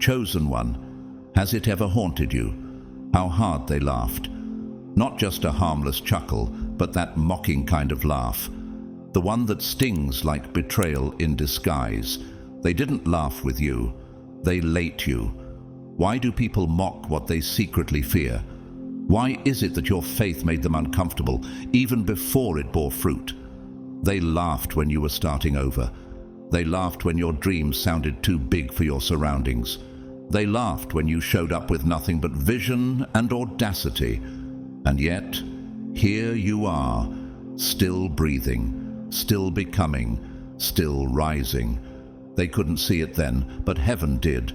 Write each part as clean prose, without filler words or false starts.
Chosen one, has it ever haunted you? How hard they laughed. Not just a harmless chuckle, but that mocking kind of laugh. The one that stings like betrayal in disguise. They didn't laugh with you. They late you. Why do people mock what they secretly fear? Why is it that your faith made them uncomfortable, even before it bore fruit? They laughed when you were starting over. They laughed when your dreams sounded too big for your surroundings. They laughed when you showed up with nothing but vision and audacity. And yet, here you are, still breathing, still becoming, still rising. They couldn't see it then, but heaven did.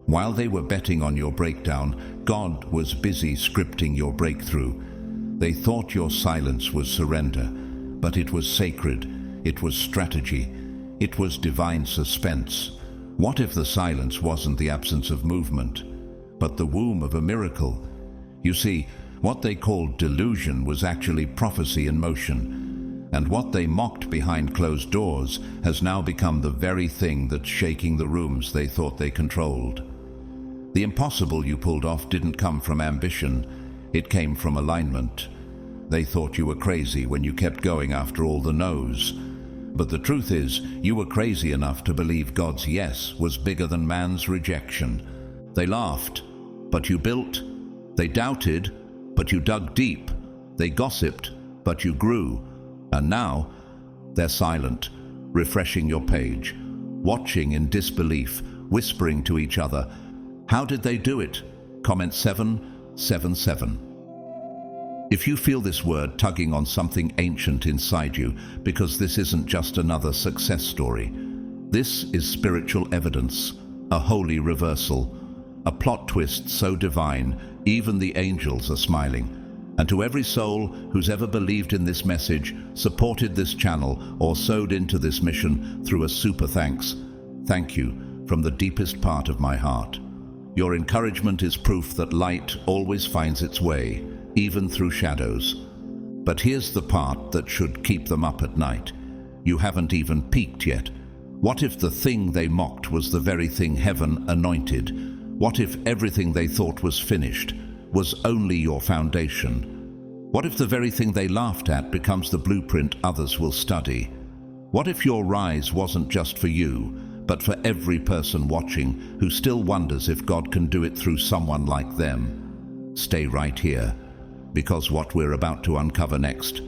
While they were betting on your breakdown, God was busy scripting your breakthrough. They thought your silence was surrender, but it was sacred, it was strategy, it was divine suspense. What if the silence wasn't the absence of movement, but the womb of a miracle? You see, what they called delusion was actually prophecy in motion, and what they mocked behind closed doors has now become the very thing that's shaking the rooms they thought they controlled. The impossible you pulled off didn't come from ambition, it came from alignment. They thought you were crazy when you kept going after all the no's. But the truth is, you were crazy enough to believe God's yes was bigger than man's rejection. They laughed, but you built. They doubted, but you dug deep. They gossiped, but you grew. And now, they're silent, refreshing your page, watching in disbelief, whispering to each other. How did they do it? Comment 777. If you feel this word tugging on something ancient inside you, because this isn't just another success story. This is spiritual evidence, a holy reversal, a plot twist so divine, even the angels are smiling. And to every soul who's ever believed in this message, supported this channel, or sowed into this mission through a super thanks, thank you from the deepest part of my heart. Your encouragement is proof that light always finds its way, even through shadows. But here's the part that should keep them up at night. You haven't even peaked yet. What if the thing they mocked was the very thing heaven anointed? What if everything they thought was finished was only your foundation? What if the very thing they laughed at becomes the blueprint others will study? What if your rise wasn't just for you, but for every person watching who still wonders if God can do it through someone like them? Stay right here, because what we're about to uncover next,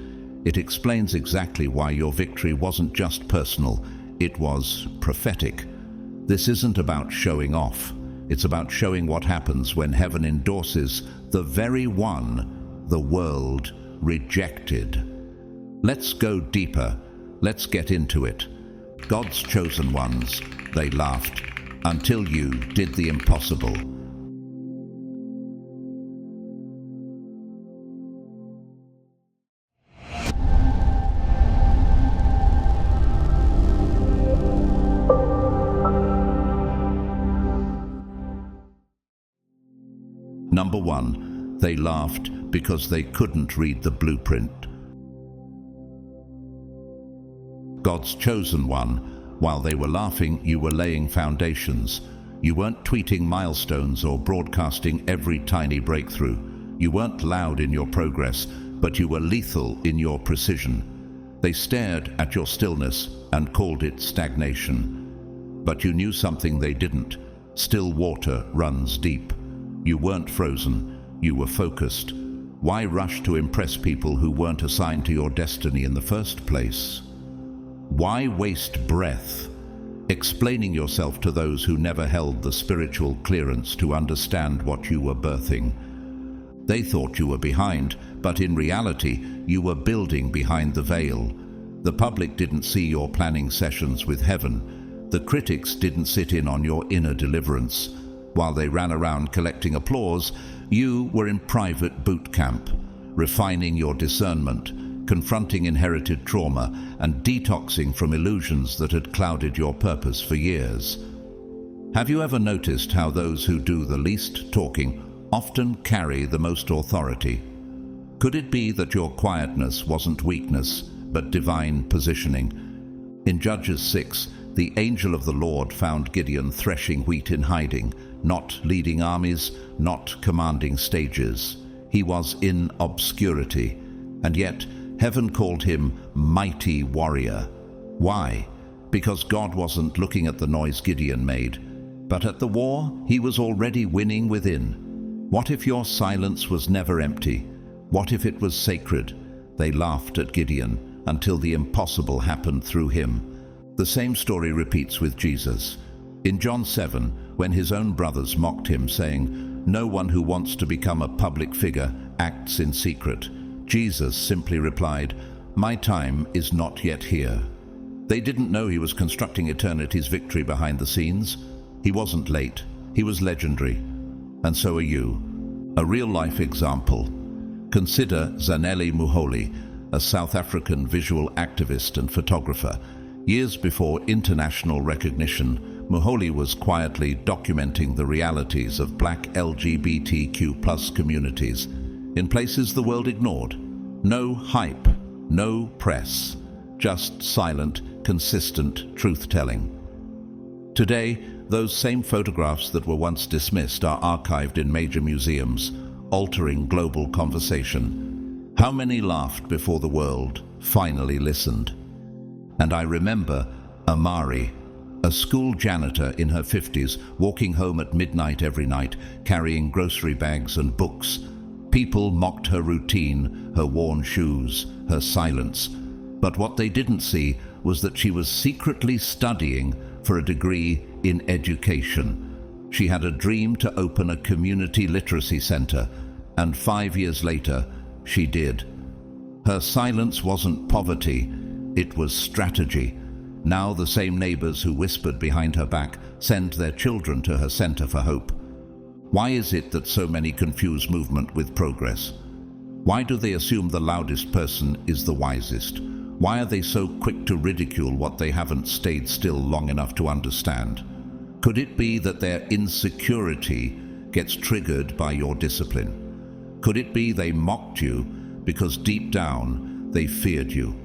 it explains exactly why your victory wasn't just personal, it was prophetic. This isn't about showing off. It's about showing what happens when heaven endorses the very one the world rejected. Let's go deeper. Let's get into it. God's chosen ones, they laughed until you did the impossible. Number 1, they laughed because they couldn't read the blueprint. God's chosen one, while they were laughing, you were laying foundations. You weren't tweeting milestones or broadcasting every tiny breakthrough. You weren't loud in your progress, but you were lethal in your precision. They stared at your stillness and called it stagnation. But you knew something they didn't. Still water runs deep. You weren't frozen, you were focused. Why rush to impress people who weren't assigned to your destiny in the first place? Why waste breath explaining yourself to those who never held the spiritual clearance to understand what you were birthing? They thought you were behind, but in reality, you were building behind the veil. The public didn't see your planning sessions with heaven. The critics didn't sit in on your inner deliverance. While they ran around collecting applause, you were in private boot camp, refining your discernment, confronting inherited trauma, and detoxing from illusions that had clouded your purpose for years. Have you ever noticed how those who do the least talking often carry the most authority? Could it be that your quietness wasn't weakness, but divine positioning? In Judges 6, the angel of the Lord found Gideon threshing wheat in hiding, not leading armies, not commanding stages. He was in obscurity, and yet heaven called him mighty warrior. Why? Because God wasn't looking at the noise Gideon made, but at the war he was already winning within. What if your silence was never empty? What if it was sacred? They laughed at Gideon until the impossible happened through him. The same story repeats with Jesus. In John 7, when his own brothers mocked him, saying, "No one who wants to become a public figure acts in secret," Jesus simply replied, "My time is not yet here." They didn't know he was constructing eternity's victory behind the scenes. He wasn't late. He was legendary. And so are you. A real-life example. Consider Zanele Muholi, a South African visual activist and photographer. Years before international recognition, Muholi was quietly documenting the realities of black LGBTQ+ communities in places the world ignored. No hype, no press, just silent, consistent truth-telling. Today, those same photographs that were once dismissed are archived in major museums, altering global conversation. How many laughed before the world finally listened? And I remember Amari, a school janitor in her 50s, walking home at midnight every night, carrying grocery bags and books. People mocked her routine, her worn shoes, her silence. But what they didn't see was that she was secretly studying for a degree in education. She had a dream to open a community literacy center, and 5 years later, she did. Her silence wasn't poverty, it was strategy. Now the same neighbors who whispered behind her back send their children to her center for hope. Why is it that so many confuse movement with progress? Why do they assume the loudest person is the wisest? Why are they so quick to ridicule what they haven't stayed still long enough to understand? Could it be that their insecurity gets triggered by your discipline? Could it be they mocked you because deep down they feared you?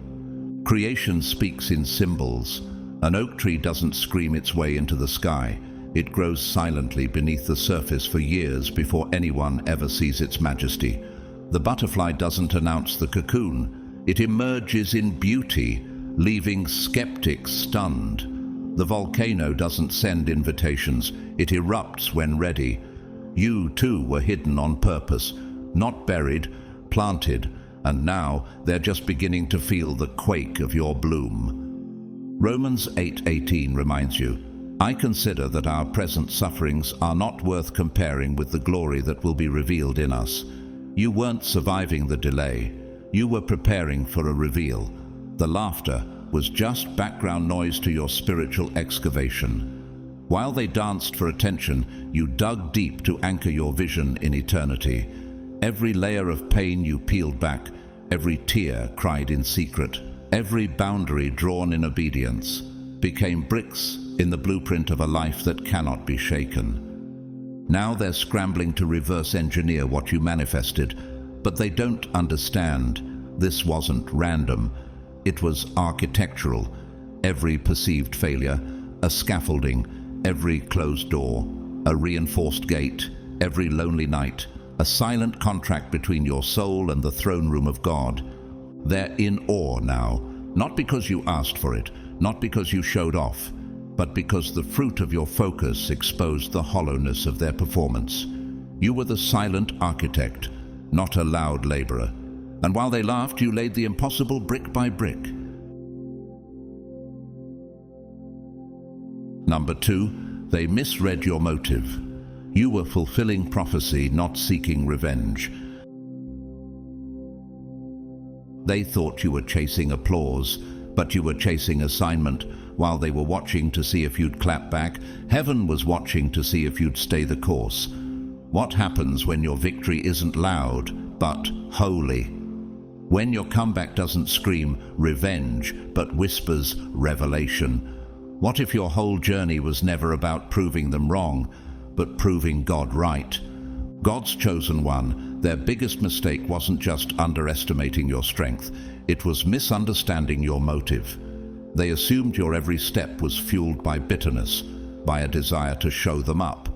Creation speaks in symbols. An oak tree doesn't scream its way into the sky. It grows silently beneath the surface for years before anyone ever sees its majesty. The butterfly doesn't announce the cocoon. It emerges in beauty, leaving skeptics stunned. The volcano doesn't send invitations. It erupts when ready. You too were hidden on purpose, not buried, planted, and now they're just beginning to feel the quake of your bloom. Romans 8:18 reminds you, "I consider that our present sufferings are not worth comparing with the glory that will be revealed in us." You weren't surviving the delay. You were preparing for a reveal. The laughter was just background noise to your spiritual excavation. While they danced for attention, you dug deep to anchor your vision in eternity. Every layer of pain you peeled back, every tear cried in secret, every boundary drawn in obedience, became bricks in the blueprint of a life that cannot be shaken. Now they're scrambling to reverse engineer what you manifested, but they don't understand. This wasn't random. It was architectural. Every perceived failure, a scaffolding, every closed door, a reinforced gate, every lonely night, a silent contract between your soul and the throne room of God. They're in awe now, not because you asked for it, not because you showed off, but because the fruit of your focus exposed the hollowness of their performance. You were the silent architect, not a loud laborer. And while they laughed, you laid the impossible brick by brick. Number 2, they misread your motive. You were fulfilling prophecy, not seeking revenge. They thought you were chasing applause, but you were chasing assignment. While they were watching to see if you'd clap back, heaven was watching to see if you'd stay the course. What happens when your victory isn't loud, but holy? When your comeback doesn't scream revenge, but whispers revelation? What if your whole journey was never about proving them wrong, but proving God right? God's chosen one, their biggest mistake wasn't just underestimating your strength, it was misunderstanding your motive. They assumed your every step was fueled by bitterness, by a desire to show them up.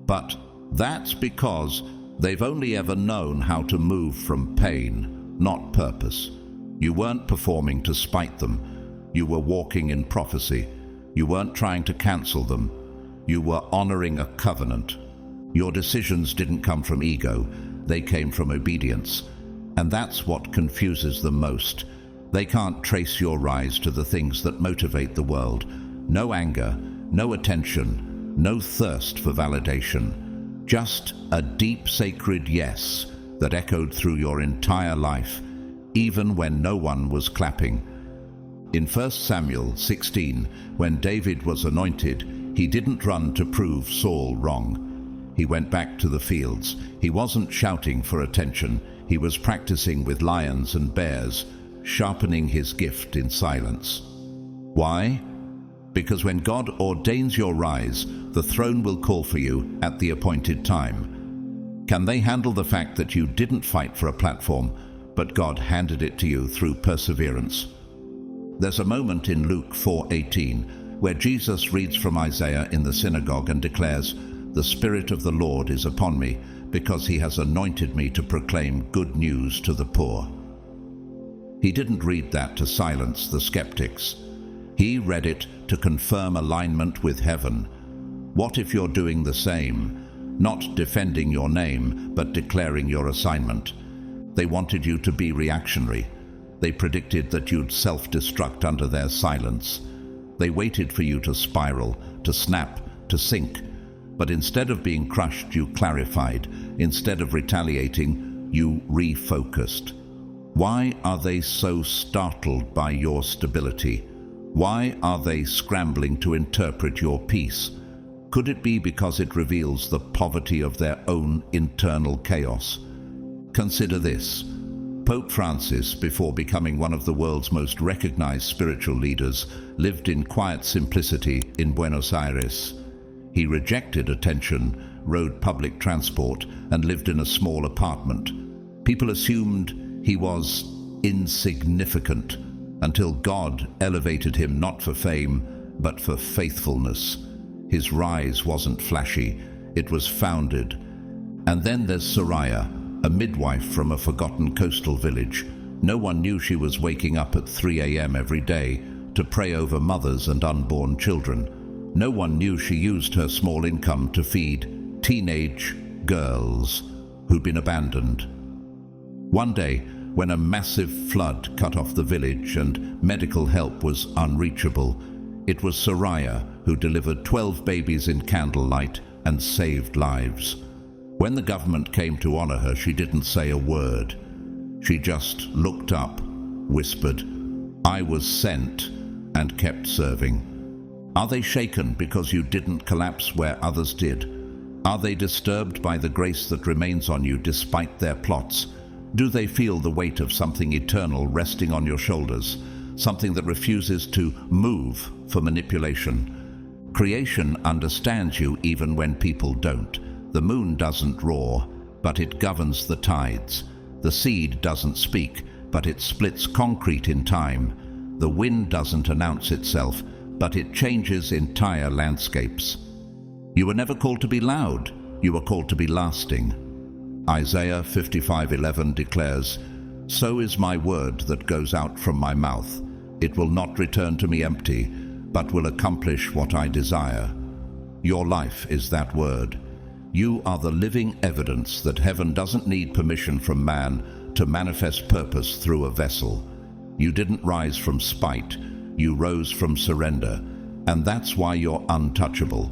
But that's because they've only ever known how to move from pain, not purpose. You weren't performing to spite them. You were walking in prophecy. You weren't trying to cancel them. You were honoring a covenant. Your decisions didn't come from ego. They came from obedience. And that's what confuses them most. They can't trace your rise to the things that motivate the world. No anger, no attention, no thirst for validation. Just a deep sacred yes that echoed through your entire life, even when no one was clapping. In 1 Samuel 16, when David was anointed, he didn't run to prove Saul wrong. He went back to the fields. He wasn't shouting for attention. He was practicing with lions and bears, sharpening his gift in silence. Why? Because when God ordains your rise, the throne will call for you at the appointed time. Can they handle the fact that you didn't fight for a platform, but God handed it to you through perseverance? There's a moment in Luke 4:18 where Jesus reads from Isaiah in the synagogue and declares, "The Spirit of the Lord is upon me, because he has anointed me to proclaim good news to the poor." He didn't read that to silence the skeptics. He read it to confirm alignment with heaven. What if you're doing the same? Not defending your name, but declaring your assignment. They wanted you to be reactionary. They predicted that you'd self-destruct under their silence. They waited for you to spiral, to snap, to sink. But instead of being crushed, you clarified. Instead of retaliating, you refocused. Why are they so startled by your stability? Why are they scrambling to interpret your peace? Could it be because it reveals the poverty of their own internal chaos? Consider this. Pope Francis, before becoming one of the world's most recognized spiritual leaders, lived in quiet simplicity in Buenos Aires. He rejected attention, rode public transport, and lived in a small apartment. People assumed he was insignificant until God elevated him not for fame, but for faithfulness. His rise wasn't flashy, it was founded. And then there's Soraya, a midwife from a forgotten coastal village. No one knew she was waking up at 3 a.m. every day to pray over mothers and unborn children. No one knew she used her small income to feed teenage girls who'd been abandoned. One day, when a massive flood cut off the village and medical help was unreachable, it was Soraya who delivered 12 babies in candlelight and saved lives. When the government came to honor her, she didn't say a word. She just looked up, whispered, "I was sent," and kept serving. Are they shaken because you didn't collapse where others did? Are they disturbed by the grace that remains on you despite their plots? Do they feel the weight of something eternal resting on your shoulders, something that refuses to move for manipulation? Creation understands you even when people don't. The moon doesn't roar, but it governs the tides. The seed doesn't speak, but it splits concrete in time. The wind doesn't announce itself, but it changes entire landscapes. You were never called to be loud, you were called to be lasting. Isaiah 55:11 declares, "So is my word that goes out from my mouth. It will not return to me empty, but will accomplish what I desire." Your life is that word. You are the living evidence that heaven doesn't need permission from man to manifest purpose through a vessel. You didn't rise from spite, you rose from surrender, and that's why you're untouchable.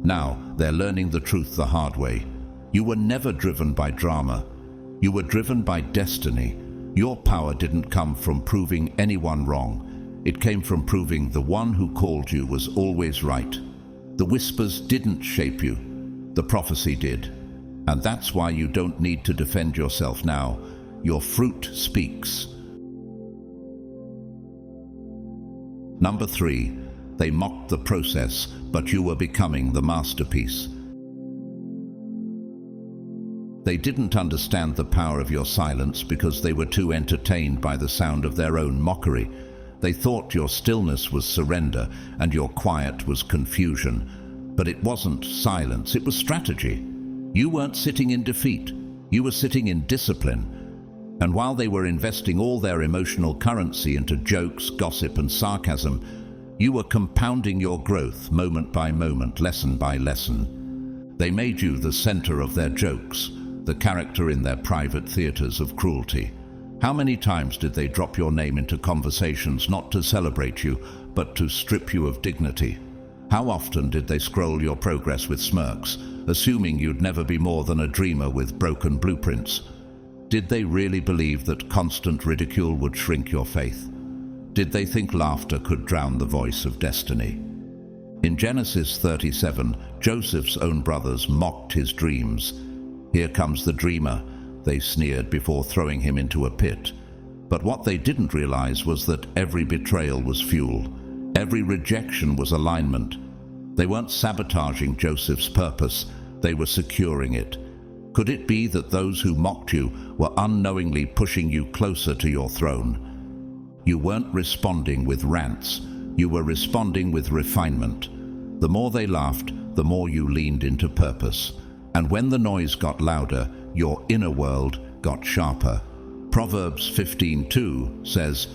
Now, they're learning the truth the hard way. You were never driven by drama. You were driven by destiny. Your power didn't come from proving anyone wrong. It came from proving the one who called you was always right. The whispers didn't shape you. The prophecy did. And that's why you don't need to defend yourself now. Your fruit speaks. Number 3, they mocked the process, but you were becoming the masterpiece. They didn't understand the power of your silence because they were too entertained by the sound of their own mockery. They thought your stillness was surrender and your quiet was confusion. But it wasn't silence, it was strategy. You weren't sitting in defeat, you were sitting in discipline. And while they were investing all their emotional currency into jokes, gossip, and sarcasm, you were compounding your growth moment by moment, lesson by lesson. They made you the center of their jokes, the character in their private theaters of cruelty. How many times did they drop your name into conversations not to celebrate you, but to strip you of dignity? How often did they scroll your progress with smirks, assuming you'd never be more than a dreamer with broken blueprints? Did they really believe that constant ridicule would shrink your faith? Did they think laughter could drown the voice of destiny? In Genesis 37, Joseph's own brothers mocked his dreams. "Here comes the dreamer," they sneered before throwing him into a pit. But what they didn't realize was that every betrayal was fuel. Every rejection was alignment. They weren't sabotaging Joseph's purpose, they were securing it. Could it be that those who mocked you were unknowingly pushing you closer to your throne? You weren't responding with rants, you were responding with refinement. The more they laughed, the more you leaned into purpose. And when the noise got louder, your inner world got sharper. Proverbs 15:2 says,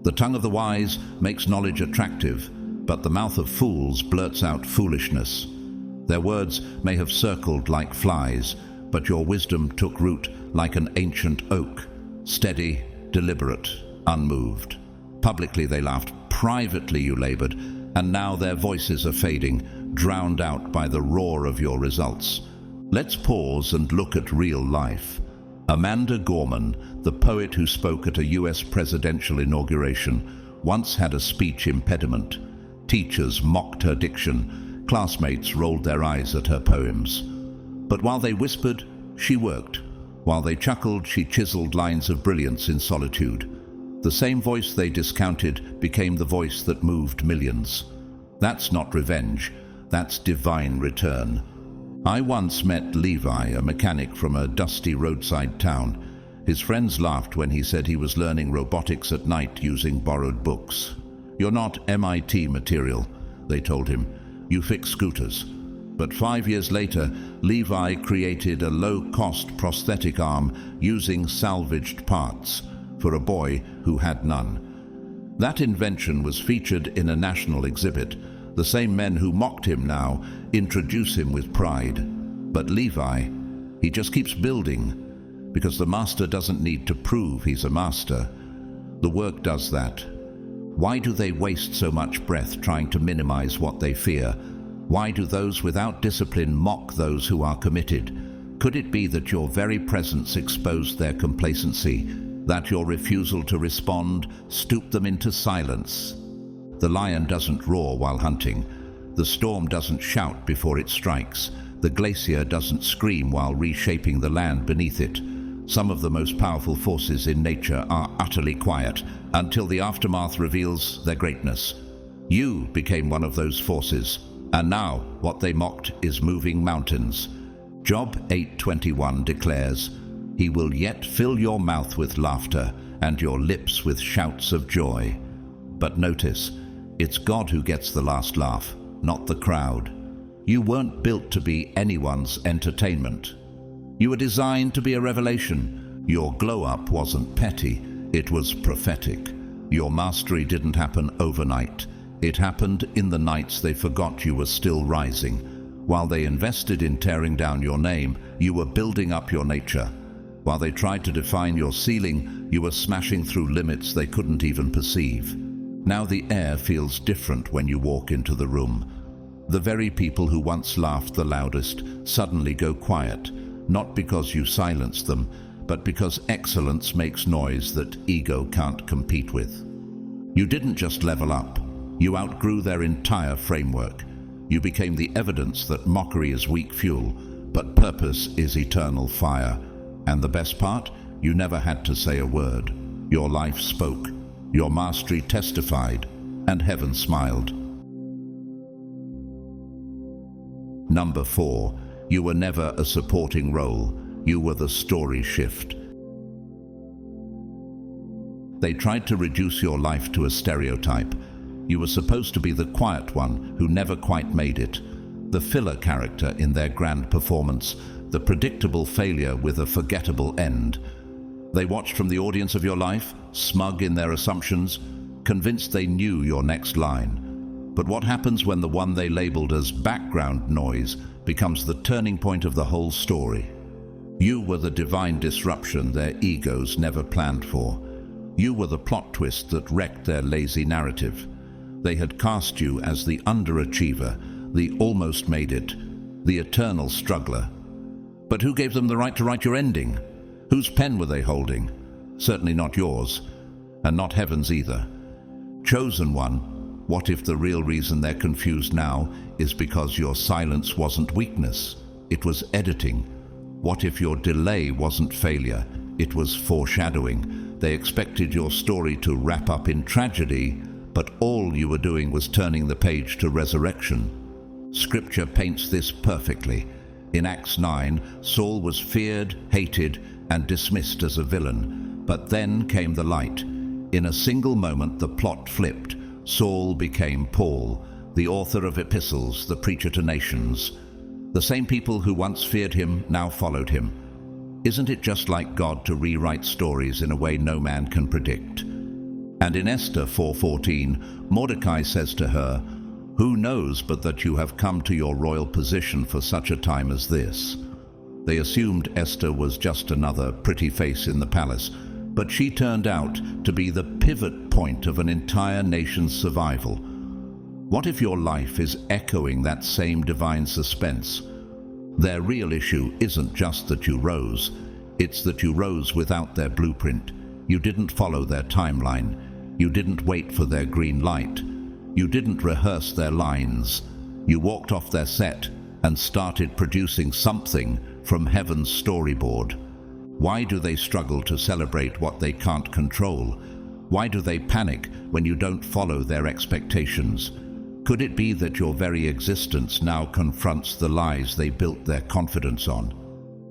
"The tongue of the wise makes knowledge attractive, but the mouth of fools blurts out foolishness." Their words may have circled like flies, but your wisdom took root like an ancient oak, steady, deliberate, unmoved. Publicly they laughed, privately you labored, and now their voices are fading, drowned out by the roar of your results. Let's pause and look at real life. Amanda Gorman, the poet who spoke at a US presidential inauguration, once had a speech impediment. Teachers mocked her diction, classmates rolled their eyes at her poems. But while they whispered, she worked. While they chuckled, she chiseled lines of brilliance in solitude. The same voice they discounted became the voice that moved millions. That's not revenge, that's divine return. I once met Levi, a mechanic from a dusty roadside town. His friends laughed when he said he was learning robotics at night using borrowed books. "You're not MIT material," they told him. "You fix scooters." But 5 years later, Levi created a low-cost prosthetic arm using salvaged parts for a boy who had none. That invention was featured in a national exhibit. The same men who mocked him now introduce him with pride. But Levi, he just keeps building, because the master doesn't need to prove he's a master. The work does that. Why do they waste so much breath trying to minimize what they fear? Why do those without discipline mock those who are committed? Could it be that your very presence exposed their complacency, that your refusal to respond stooped them into silence? The lion doesn't roar while hunting. The storm doesn't shout before it strikes. The glacier doesn't scream while reshaping the land beneath it. Some of the most powerful forces in nature are utterly quiet until the aftermath reveals their greatness. You became one of those forces, and now what they mocked is moving mountains. Job 8:21 declares, "He will yet fill your mouth with laughter and your lips with shouts of joy." But notice, it's God who gets the last laugh, not the crowd. You weren't built to be anyone's entertainment. You were designed to be a revelation. Your glow-up wasn't petty, it was prophetic. Your mastery didn't happen overnight. It happened in the nights they forgot you were still rising. While they invested in tearing down your name, you were building up your nature. While they tried to define your ceiling, you were smashing through limits they couldn't even perceive. Now the air feels different when you walk into the room. The very people who once laughed the loudest suddenly go quiet, not because you silenced them, but because excellence makes noise that ego can't compete with. You didn't just level up, you outgrew their entire framework. You became the evidence that mockery is weak fuel, but purpose is eternal fire. And the best part? You never had to say a word. Your life spoke, your mastery testified, and heaven smiled. Number 4, you were never a supporting role, you were the story shift. They tried to reduce your life to a stereotype. You were supposed to be the quiet one who never quite made it, the filler character in their grand performance, the predictable failure with a forgettable end. They watched from the audience of your life, smug in their assumptions, convinced they knew your next line. But what happens when the one they labeled as background noise becomes the turning point of the whole story? You were the divine disruption their egos never planned for. You were the plot twist that wrecked their lazy narrative. They had cast you as the underachiever, the almost made it, the eternal struggler. But who gave them the right to write your ending? Whose pen were they holding? Certainly not yours, and not heaven's either. Chosen one, what if the real reason they're confused now is because your silence wasn't weakness, it was editing? What if your delay wasn't failure, it was foreshadowing? They expected your story to wrap up in tragedy, but all you were doing was turning the page to resurrection. Scripture paints this perfectly. In Acts 9, Saul was feared, hated, and dismissed as a villain. But then came the light. In a single moment, the plot flipped. Saul became Paul, the author of epistles, the preacher to nations. The same people who once feared him now followed him. Isn't it just like God to rewrite stories in a way no man can predict? And in Esther 4:14, Mordecai says to her, "Who knows but that you have come to your royal position for such a time as this?" They assumed Esther was just another pretty face in the palace, but she turned out to be the pivot point of an entire nation's survival. What if your life is echoing that same divine suspense? Their real issue isn't just that you rose, it's that you rose without their blueprint. You didn't follow their timeline. You didn't wait for their green light. You didn't rehearse their lines. You walked off their set and started producing something from heaven's storyboard. Why do they struggle to celebrate what they can't control? Why do they panic when you don't follow their expectations? Could it be that your very existence now confronts the lies they built their confidence on?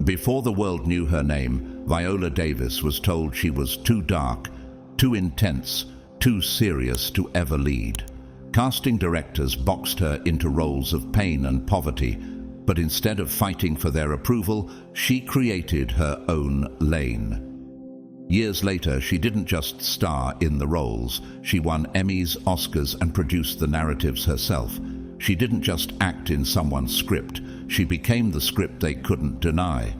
Before the world knew her name, Viola Davis was told she was too dark, too intense, too serious to ever lead. Casting directors boxed her into roles of pain and poverty, but instead of fighting for their approval, she created her own lane. Years later, she didn't just star in the roles. She won Emmys, Oscars, and produced the narratives herself. She didn't just act in someone's script. She became the script they couldn't deny.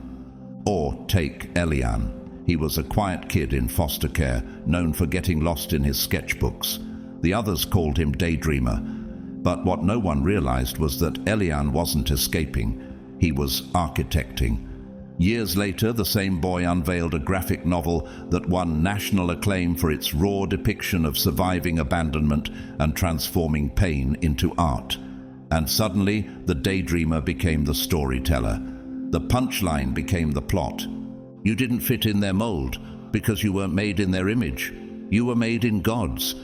Or take Elian. He was a quiet kid in foster care, known for getting lost in his sketchbooks. The others called him Daydreamer. But what no one realized was that Elian wasn't escaping. He was architecting. Years later, the same boy unveiled a graphic novel that won national acclaim for its raw depiction of surviving abandonment and transforming pain into art. And suddenly, the daydreamer became the storyteller. The punchline became the plot. You didn't fit in their mold because you weren't made in their image. You were made in God's.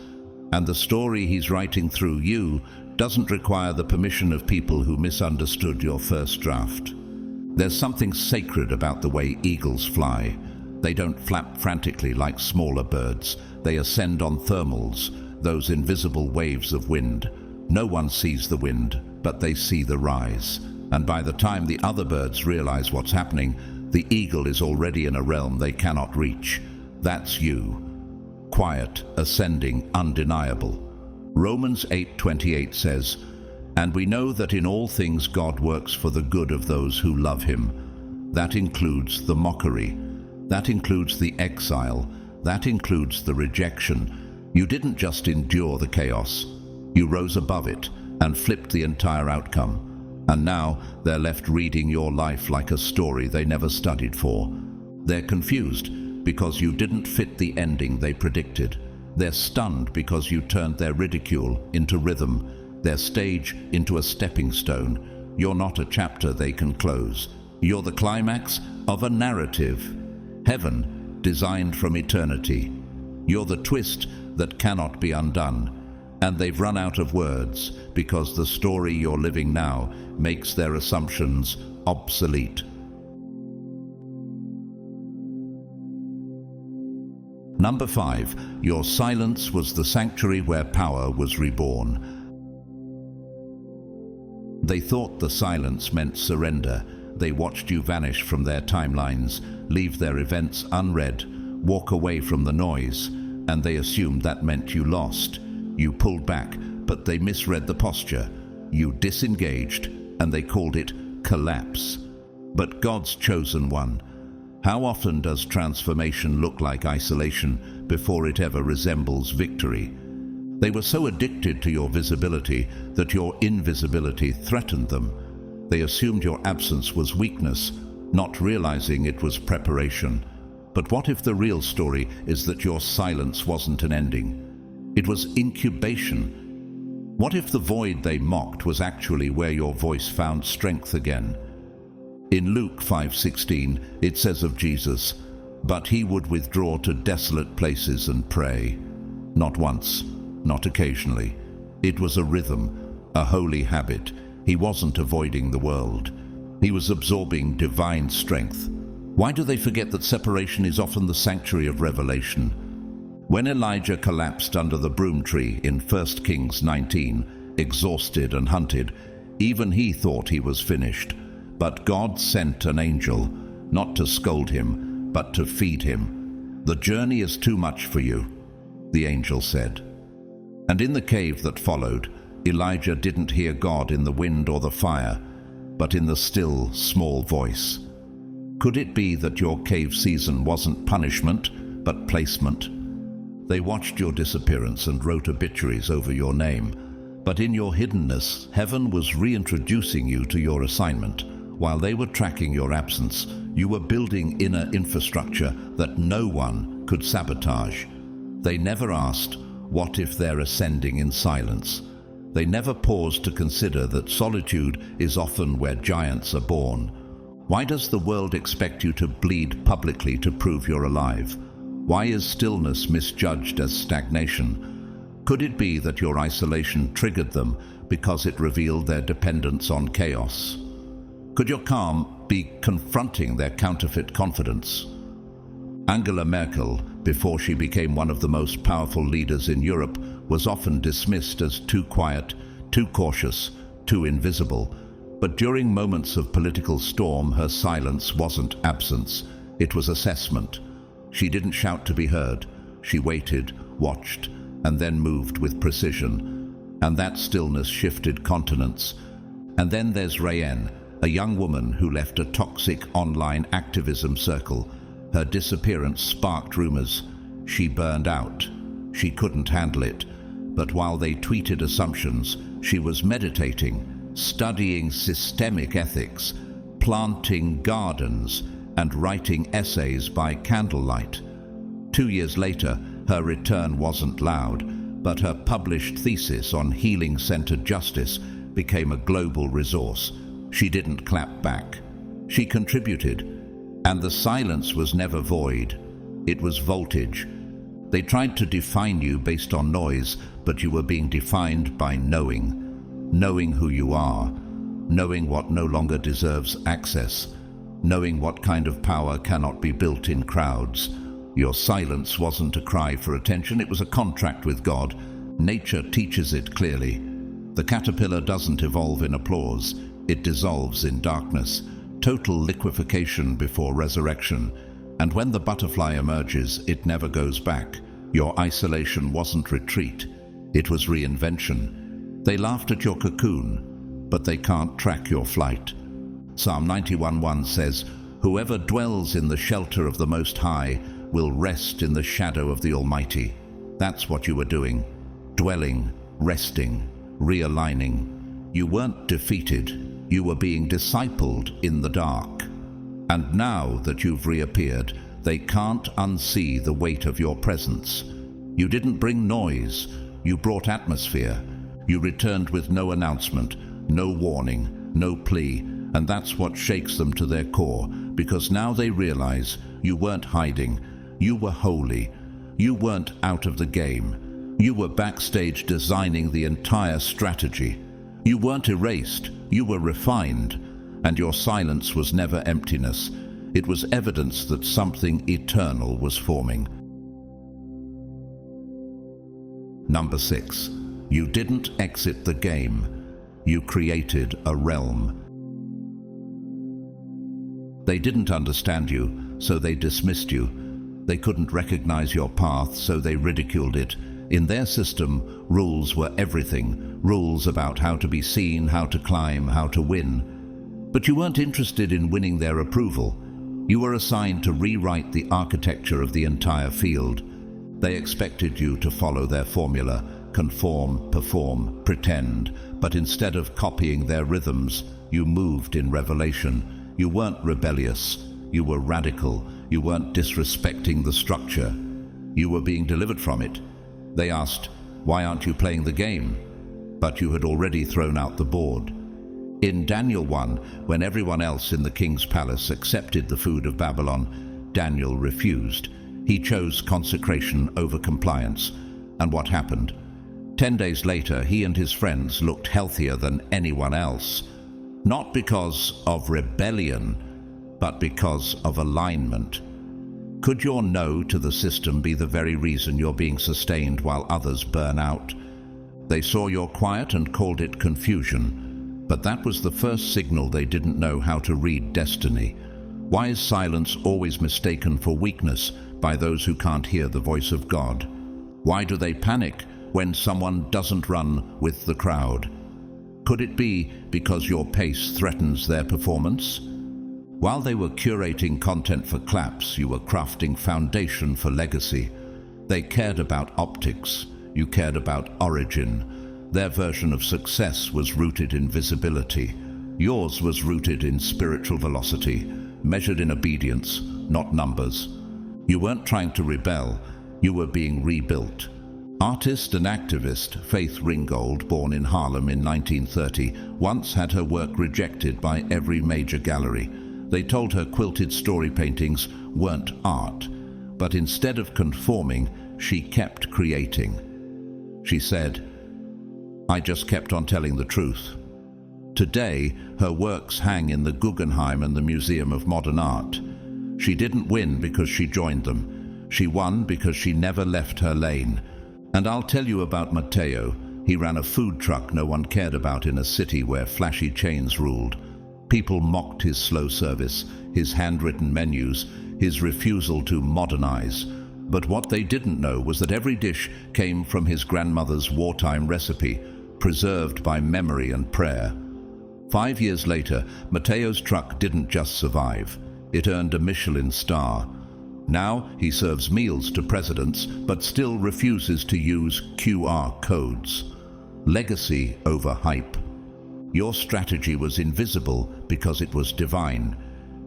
And the story he's writing through you doesn't require the permission of people who misunderstood your first draft. There's something sacred about the way eagles fly. They don't flap frantically like smaller birds. They ascend on thermals, those invisible waves of wind. No one sees the wind, but they see the rise. And by the time the other birds realize what's happening, the eagle is already in a realm they cannot reach. That's you. Quiet, ascending, undeniable. Romans 8:28 says, "And we know that in all things God works for the good of those who love him." That includes the mockery. That includes the exile. That includes the rejection. You didn't just endure the chaos. You rose above it and flipped the entire outcome. And now they're left reading your life like a story they never studied for. They're confused because you didn't fit the ending they predicted. They're stunned because you turned their ridicule into rhythm, their stage into a stepping stone. You're not a chapter they can close. You're the climax of a narrative. Heaven, designed from eternity. You're the twist that cannot be undone. And they've run out of words because the story you're living now makes their assumptions obsolete. Number 5. Your silence was the sanctuary where power was reborn. They thought the silence meant surrender. They watched you vanish from their timelines, leave their events unread, walk away from the noise, and they assumed that meant you lost. You pulled back, but they misread the posture. You disengaged, and they called it collapse. But God's chosen one. How often does transformation look like isolation before it ever resembles victory? They were so addicted to your visibility that your invisibility threatened them. They assumed your absence was weakness, not realizing it was preparation. But what if the real story is that your silence wasn't an ending? It was incubation. What if the void they mocked was actually where your voice found strength again? In Luke 5:16, it says of Jesus, "But he would withdraw to desolate places and pray." Not once, not occasionally. It was a rhythm, a holy habit. He wasn't avoiding the world. He was absorbing divine strength. Why do they forget that separation is often the sanctuary of revelation? When Elijah collapsed under the broom tree in 1 Kings 19, exhausted and hunted, even he thought he was finished. But God sent an angel, not to scold him, but to feed him. "The journey is too much for you," the angel said. And in the cave that followed, Elijah didn't hear God in the wind or the fire, but in the still, small voice. Could it be that your cave season wasn't punishment, but placement? They watched your disappearance and wrote obituaries over your name. But in your hiddenness, heaven was reintroducing you to your assignment. While they were tracking your absence, you were building inner infrastructure that no one could sabotage. They never asked, what if they're ascending in silence? They never paused to consider that solitude is often where giants are born. Why does the world expect you to bleed publicly to prove you're alive? Why is stillness misjudged as stagnation? Could it be that your isolation triggered them because it revealed their dependence on chaos? Could your calm be confronting their counterfeit confidence? Angela Merkel, before she became one of the most powerful leaders in Europe, was often dismissed as too quiet, too cautious, too invisible. But during moments of political storm, her silence wasn't absence, it was assessment. She didn't shout to be heard. She waited, watched, and then moved with precision. And that stillness shifted continents. And then there's Rayen, a young woman who left a toxic online activism circle. Her disappearance sparked rumors. She burned out. She couldn't handle it. But while they tweeted assumptions, she was meditating, studying systemic ethics, planting gardens, and writing essays by candlelight. 2 years later, her return wasn't loud, but her published thesis on healing-centered justice became a global resource. She didn't clap back. She contributed. And the silence was never void. It was voltage. They tried to define you based on noise, but you were being defined by knowing. Knowing who you are. Knowing what no longer deserves access. Knowing what kind of power cannot be built in crowds. Your silence wasn't a cry for attention, it was a contract with God. Nature teaches it clearly. The caterpillar doesn't evolve in applause, it dissolves in darkness. Total liquefaction before resurrection. And when the butterfly emerges, it never goes back. Your isolation wasn't retreat, it was reinvention. They laughed at your cocoon, but they can't track your flight. Psalm 91:1 says, "Whoever dwells in the shelter of the Most High will rest in the shadow of the Almighty." That's what you were doing. Dwelling, resting, realigning. You weren't defeated. You were being discipled in the dark. And now that you've reappeared, they can't unsee the weight of your presence. You didn't bring noise. You brought atmosphere. You returned with no announcement, no warning, no plea. And that's what shakes them to their core, because now they realize you weren't hiding. You were holy. You weren't out of the game. You were backstage designing the entire strategy. You weren't erased. You were refined. And your silence was never emptiness. It was evidence that something eternal was forming. Number 6. You didn't exit the game. You created a realm. They didn't understand you, so they dismissed you. They couldn't recognize your path, so they ridiculed it. In their system, rules were everything. Rules about how to be seen, how to climb, how to win. But you weren't interested in winning their approval. You were assigned to rewrite the architecture of the entire field. They expected you to follow their formula, conform, perform, pretend, but instead of copying their rhythms, you moved in revelation. You weren't rebellious. You were radical. You weren't disrespecting the structure. You were being delivered from it. They asked, "Why aren't you playing the game?" But you had already thrown out the board. In Daniel 1, when everyone else in the king's palace accepted the food of Babylon, Daniel refused. He chose consecration over compliance. And what happened? 10 days later, he and his friends looked healthier than anyone else. Not because of rebellion, but because of alignment. Could your no to the system be the very reason you're being sustained while others burn out? They saw your quiet and called it confusion, but that was the first signal they didn't know how to read destiny. Why is silence always mistaken for weakness by those who can't hear the voice of God? Why do they panic when someone doesn't run with the crowd? Could it be because your pace threatens their performance? While they were curating content for claps, you were crafting foundation for legacy. They cared about optics. You cared about origin. Their version of success was rooted in visibility. Yours was rooted in spiritual velocity, measured in obedience, not numbers. You weren't trying to rebel. You were being rebuilt. Artist and activist Faith Ringgold, born in Harlem in 1930, once had her work rejected by every major gallery. They told her quilted story paintings weren't art, but instead of conforming, she kept creating. She said, "I just kept on telling the truth." Today, her works hang in the Guggenheim and the Museum of Modern Art. She didn't win because she joined them. She won because she never left her lane. And I'll tell you about Matteo. He ran a food truck no one cared about in a city where flashy chains ruled. People mocked his slow service, his handwritten menus, his refusal to modernize. But what they didn't know was that every dish came from his grandmother's wartime recipe, preserved by memory and prayer. 5 years later, Matteo's truck didn't just survive. It earned a Michelin star. Now he serves meals to presidents, but still refuses to use QR codes. Legacy over hype. Your strategy was invisible because it was divine.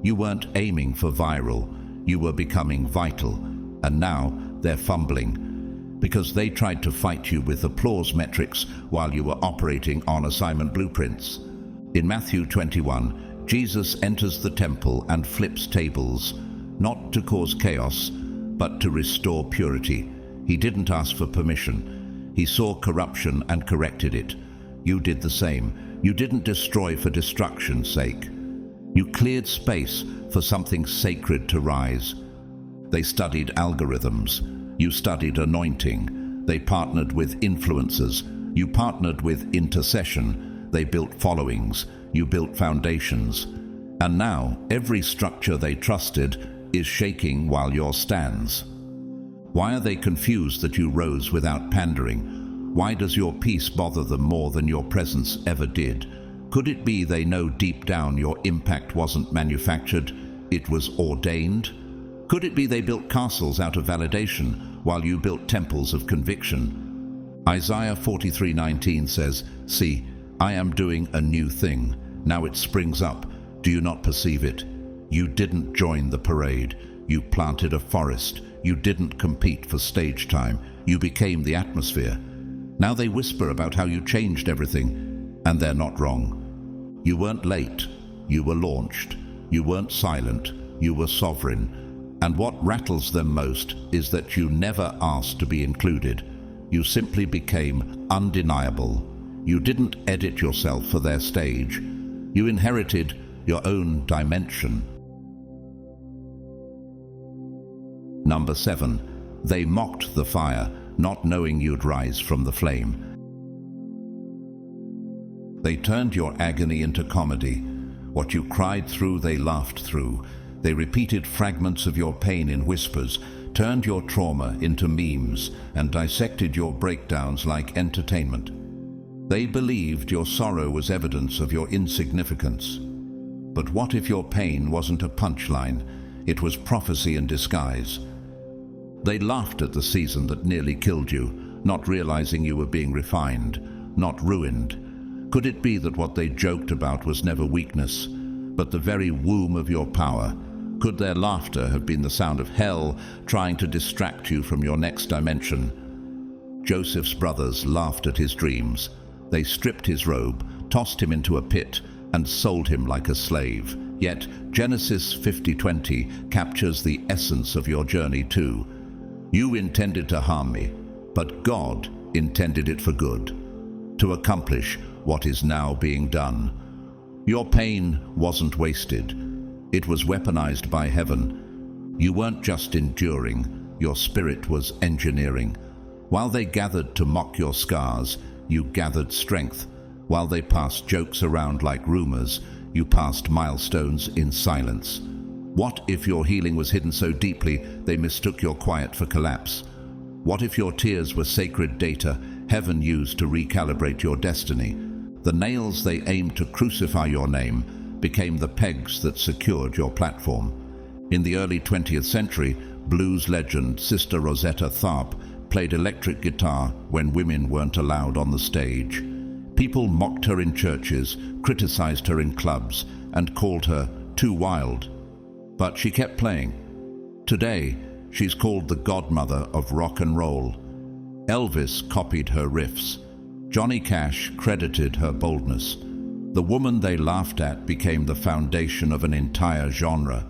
You weren't aiming for viral. You were becoming vital. And now they're fumbling because they tried to fight you with applause metrics while you were operating on assignment blueprints. In Matthew 21, Jesus enters the temple and flips tables, not to cause chaos, but to restore purity. He didn't ask for permission. He saw corruption and corrected it. You did the same. You didn't destroy for destruction's sake. You cleared space for something sacred to rise. They studied algorithms. You studied anointing. They partnered with influencers. You partnered with intercession. They built followings. You built foundations. And now every structure they trusted is shaking while yours stands. Why are they confused that you rose without pandering? Why does your peace bother them more than your presence ever did? Could it be they know deep down your impact wasn't manufactured, it was ordained? Could it be they built castles out of validation while you built temples of conviction? Isaiah 43:19 says, "See, I am doing a new thing. Now it springs up. Do you not perceive it?" You didn't join the parade. You planted a forest. You didn't compete for stage time. You became the atmosphere. Now they whisper about how you changed everything, and they're not wrong. You weren't late. You were launched. You weren't silent. You were sovereign. And what rattles them most is that you never asked to be included. You simply became undeniable. You didn't edit yourself for their stage. You inherited your own dimension. Number 7. They mocked the fire, not knowing you'd rise from the flame. They turned your agony into comedy. What you cried through, they laughed through. They repeated fragments of your pain in whispers, turned your trauma into memes, and dissected your breakdowns like entertainment. They believed your sorrow was evidence of your insignificance. But what if your pain wasn't a punchline? It was prophecy in disguise. They laughed at the season that nearly killed you, not realizing you were being refined, not ruined. Could it be that what they joked about was never weakness, but the very womb of your power? Could their laughter have been the sound of hell trying to distract you from your next dimension? Joseph's brothers laughed at his dreams. They stripped his robe, tossed him into a pit, and sold him like a slave. Yet Genesis 50:20 captures the essence of your journey too. You intended to harm me, but God intended it for good, to accomplish what is now being done. Your pain wasn't wasted. It was weaponized by heaven. You weren't just enduring, your spirit was engineering. While they gathered to mock your scars, you gathered strength. While they passed jokes around like rumors, you passed milestones in silence. What if your healing was hidden so deeply they mistook your quiet for collapse? What if your tears were sacred data heaven used to recalibrate your destiny? The nails they aimed to crucify your name became the pegs that secured your platform. In the early 20th century, blues legend Sister Rosetta Tharpe played electric guitar when women weren't allowed on the stage. People mocked her in churches, criticized her in clubs, and called her too wild. But she kept playing. Today, she's called the godmother of rock and roll. Elvis copied her riffs. Johnny Cash credited her boldness. The woman they laughed at became the foundation of an entire genre.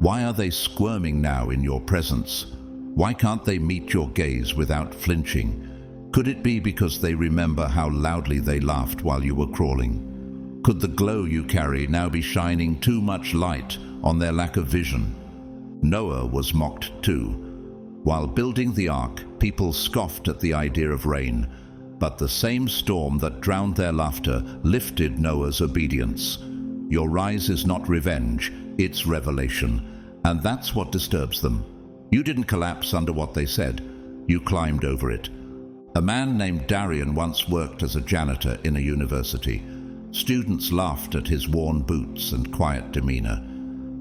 Why are they squirming now in your presence? Why can't they meet your gaze without flinching? Could it be because they remember how loudly they laughed while you were crawling? Could the glow you carry now be shining too much light on their lack of vision? Noah was mocked too. While building the ark, people scoffed at the idea of rain. But the same storm that drowned their laughter lifted Noah's obedience. Your rise is not revenge, it's revelation. And that's what disturbs them. You didn't collapse under what they said. You climbed over it. A man named Darian once worked as a janitor in a university. Students laughed at his worn boots and quiet demeanor.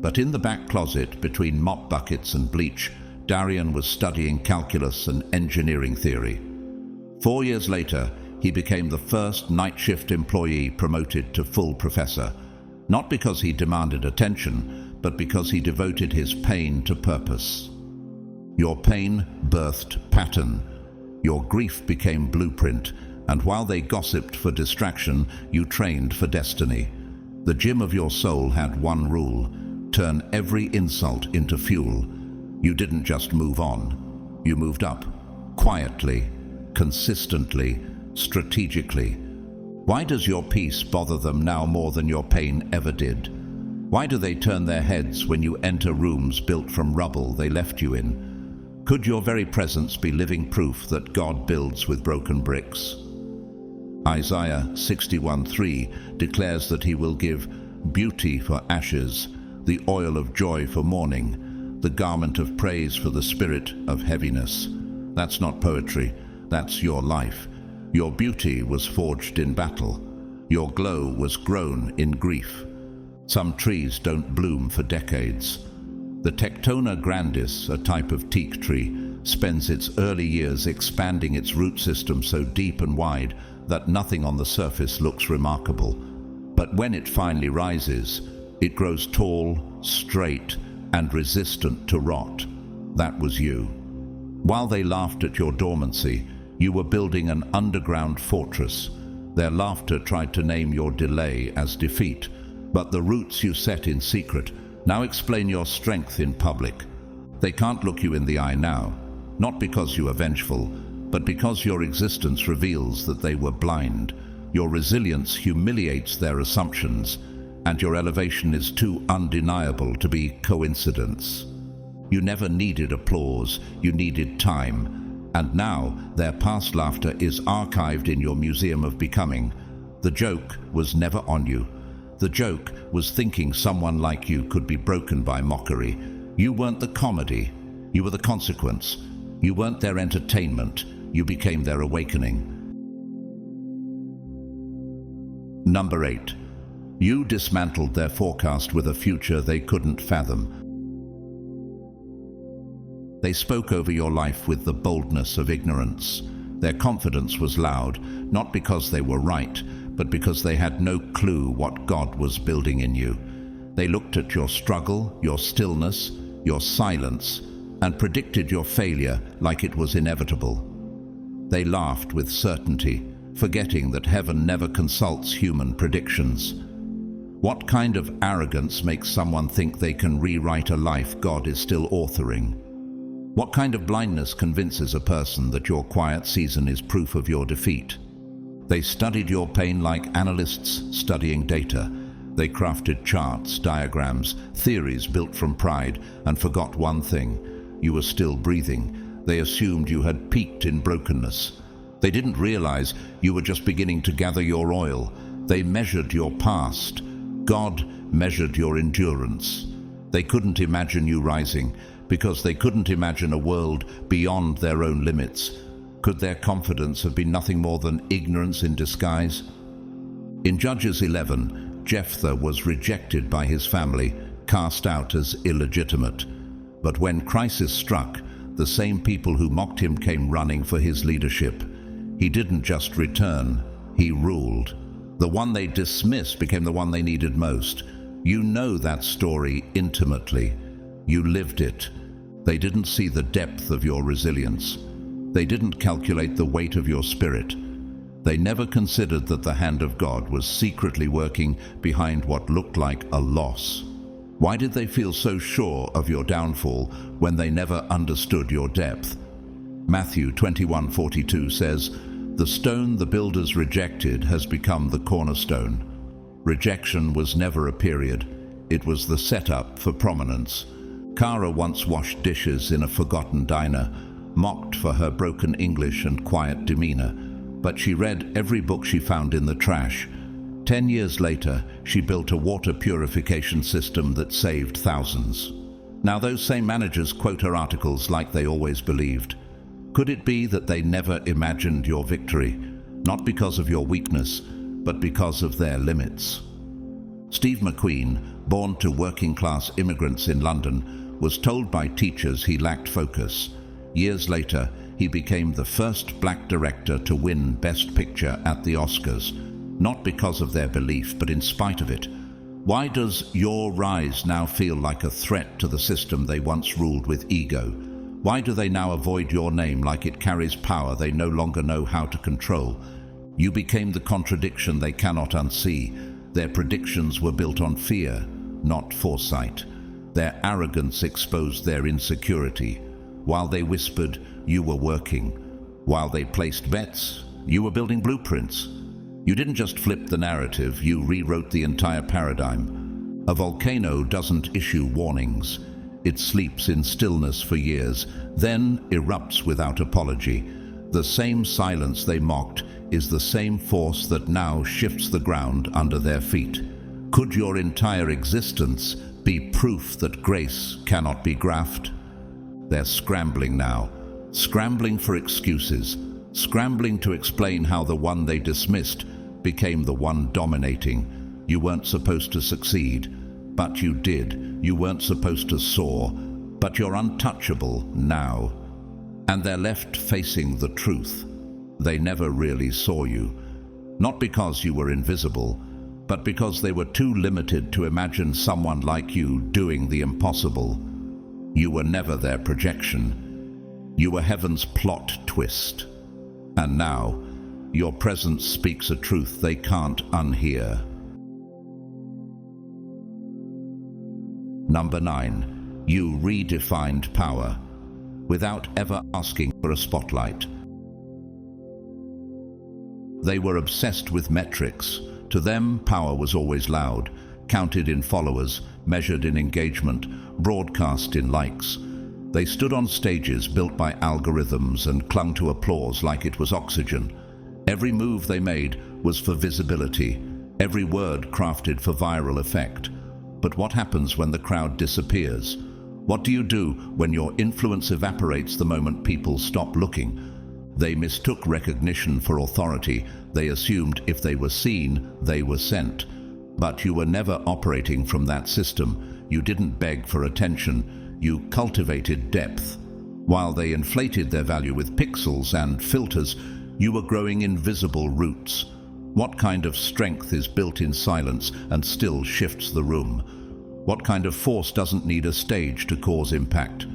But in the back closet, between mop buckets and bleach, Darian was studying calculus and engineering theory. 4 years later, he became the first night shift employee promoted to full professor, not because he demanded attention, but because he devoted his pain to purpose. Your pain birthed pattern. Your grief became blueprint, and while they gossiped for distraction, you trained for destiny. The gym of your soul had one rule: turn every insult into fuel. You didn't just move on, you moved up, quietly, consistently, strategically. Why does your peace bother them now more than your pain ever did? Why do they turn their heads when you enter rooms built from rubble they left you in? Could your very presence be living proof that God builds with broken bricks? Isaiah 61:3 declares that he will give beauty for ashes, the oil of joy for mourning, the garment of praise for the spirit of heaviness. That's not poetry. That's your life. Your beauty was forged in battle. Your glow was grown in grief. Some trees don't bloom for decades. The Tectona grandis, a type of teak tree, spends its early years expanding its root system so deep and wide that nothing on the surface looks remarkable. But when it finally rises, it grows tall, straight, and resistant to rot. That was you. While they laughed at your dormancy, you were building an underground fortress. Their laughter tried to name your delay as defeat, but the roots you set in secret now explain your strength in public. They can't look you in the eye now, not because you are vengeful, but because your existence reveals that they were blind. Your resilience humiliates their assumptions, and your elevation is too undeniable to be coincidence. You never needed applause, you needed time. And now their past laughter is archived in your museum of becoming. The joke was never on you. The joke was thinking someone like you could be broken by mockery. You weren't the comedy. You were the consequence. You weren't their entertainment. You became their awakening. Number 8. You dismantled their forecast with a future they couldn't fathom. They spoke over your life with the boldness of ignorance. Their confidence was loud, not because they were right, but because they had no clue what God was building in you. They looked at your struggle, your stillness, your silence, and predicted your failure like it was inevitable. They laughed with certainty, forgetting that heaven never consults human predictions. What kind of arrogance makes someone think they can rewrite a life God is still authoring? What kind of blindness convinces a person that your quiet season is proof of your defeat? They studied your pain like analysts studying data. They crafted charts, diagrams, theories built from pride, and forgot one thing: you were still breathing. They assumed you had peaked in brokenness. They didn't realize you were just beginning to gather your oil. They measured your past. God measured your endurance. They couldn't imagine you rising because they couldn't imagine a world beyond their own limits. Could their confidence have been nothing more than ignorance in disguise? In Judges 11, Jephthah was rejected by his family, cast out as illegitimate. But when crisis struck, the same people who mocked him came running for his leadership. He didn't just return, he ruled. The one they dismissed became the one they needed most. You know that story intimately. You lived it. They didn't see the depth of your resilience. They didn't calculate the weight of your spirit. They never considered that the hand of God was secretly working behind what looked like a loss. Why did they feel so sure of your downfall when they never understood your depth? Matthew 21:42 says, "The stone the builders rejected has become the cornerstone." Rejection was never a period. It was the setup for prominence. Cara once washed dishes in a forgotten diner, mocked for her broken English and quiet demeanor, but she read every book she found in the trash. 10 years later, she built a water purification system that saved thousands. Now those same managers quote her articles like they always believed. Could it be that they never imagined your victory, not because of your weakness, but because of their limits? Steve McQueen, born to working-class immigrants in London, was told by teachers he lacked focus. Years later, he became the first black director to win Best Picture at the Oscars, not because of their belief, but in spite of it. Why does your rise now feel like a threat to the system they once ruled with ego? Why do they now avoid your name like it carries power they no longer know how to control? You became the contradiction they cannot unsee. Their predictions were built on fear, not foresight. Their arrogance exposed their insecurity. While they whispered, you were working. While they placed bets, you were building blueprints. You didn't just flip the narrative, you rewrote the entire paradigm. A volcano doesn't issue warnings. It sleeps in stillness for years, then erupts without apology. The same silence they mocked is the same force that now shifts the ground under their feet. Could your entire existence be proof that grace cannot be graphed? They're scrambling now, scrambling for excuses, scrambling to explain how the one they dismissed became the one dominating. You weren't supposed to succeed, but you did. You weren't supposed to soar, but you're untouchable now. And they're left facing the truth. They never really saw you. Not because you were invisible, but because they were too limited to imagine someone like you doing the impossible. You were never their projection. You were heaven's plot twist. And now, your presence speaks a truth they can't unhear. Number 9, you redefined power without ever asking for a spotlight. They were obsessed with metrics. To them, power was always loud, counted in followers, measured in engagement, broadcast in likes. They stood on stages built by algorithms and clung to applause like it was oxygen. Every move they made was for visibility, every word crafted for viral effect. But what happens when the crowd disappears? What do you do when your influence evaporates the moment people stop looking? They mistook recognition for authority. They assumed if they were seen, they were sent. But you were never operating from that system. You didn't beg for attention. You cultivated depth. While they inflated their value with pixels and filters, you were growing invisible roots. What kind of strength is built in silence and still shifts the room? What kind of force doesn't need a stage to cause impact?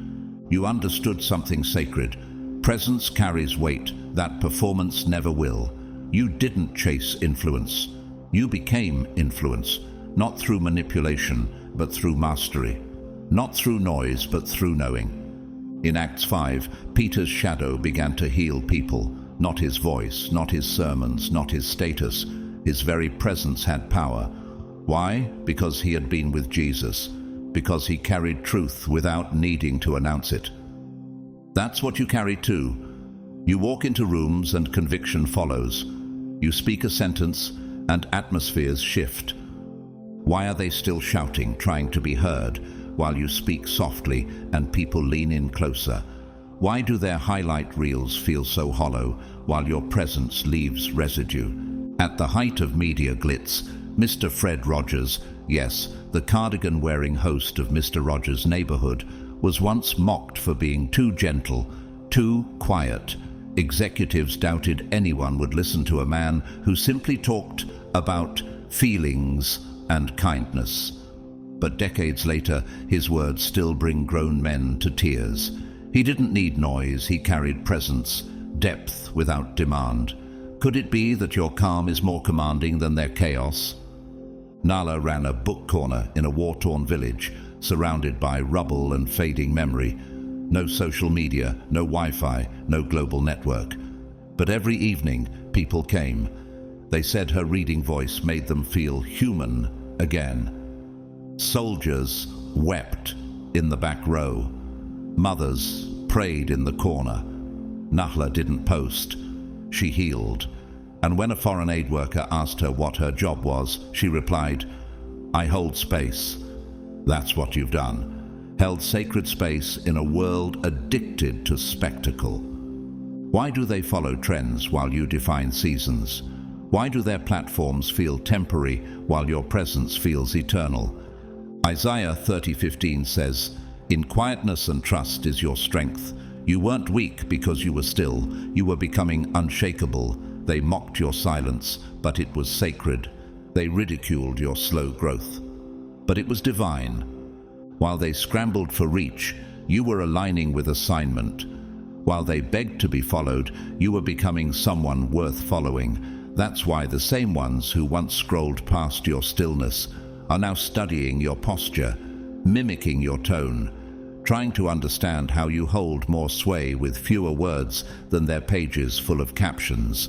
You understood something sacred. Presence carries weight that performance never will. You didn't chase influence. You became influence, not through manipulation, but through mastery. Not through noise, but through knowing. In Acts 5, Peter's shadow began to heal people. Not his voice, not his sermons, not his status. His very presence had power. Why? Because he had been with Jesus. Because he carried truth without needing to announce it. That's what you carry too. You walk into rooms and conviction follows. You speak a sentence and atmospheres shift. Why are they still shouting, trying to be heard, while you speak softly and people lean in closer? Why do their highlight reels feel so hollow, while your presence leaves residue? At the height of media glitz, Mr. Fred Rogers, yes, the cardigan-wearing host of Mr. Rogers' Neighborhood, was once mocked for being too gentle, too quiet. Executives doubted anyone would listen to a man who simply talked about feelings and kindness. But decades later, his words still bring grown men to tears. He didn't need noise, he carried presence, depth without demand. Could it be that your calm is more commanding than their chaos? Nala ran a book corner in a war-torn village, surrounded by rubble and fading memory. No social media, no Wi-Fi, no global network. But every evening, people came. They said her reading voice made them feel human again. Soldiers wept in the back row. Mothers prayed in the corner. Nahla didn't post. She healed. And when a foreign aid worker asked her what her job was, she replied, "I hold space." That's what you've done. Held sacred space in a world addicted to spectacle. Why do they follow trends while you define seasons? Why do their platforms feel temporary while your presence feels eternal? Isaiah 30:15 says, "In quietness and trust is your strength. You weren't weak because you were still. You were becoming unshakable. They mocked your silence, but it was sacred. They ridiculed your slow growth, but it was divine. While they scrambled for reach, you were aligning with assignment. While they begged to be followed, you were becoming someone worth following. That's why the same ones who once scrolled past your stillness are now studying your posture, mimicking your tone, trying to understand how you hold more sway with fewer words than their pages full of captions.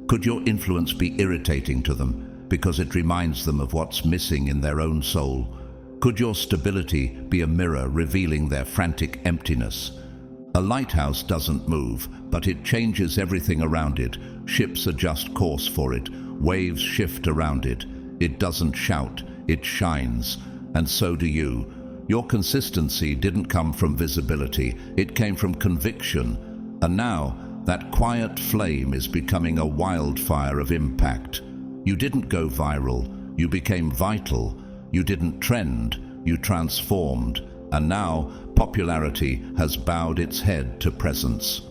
Could your influence be irritating to them because it reminds them of what's missing in their own soul? Could your stability be a mirror revealing their frantic emptiness? A lighthouse doesn't move, but it changes everything around it. Ships adjust course for it. Waves shift around it. It doesn't shout, it shines. And so do you. Your consistency didn't come from visibility, it came from conviction. And now, that quiet flame is becoming a wildfire of impact. You didn't go viral, you became vital. You didn't trend, you transformed. And now, popularity has bowed its head to presence.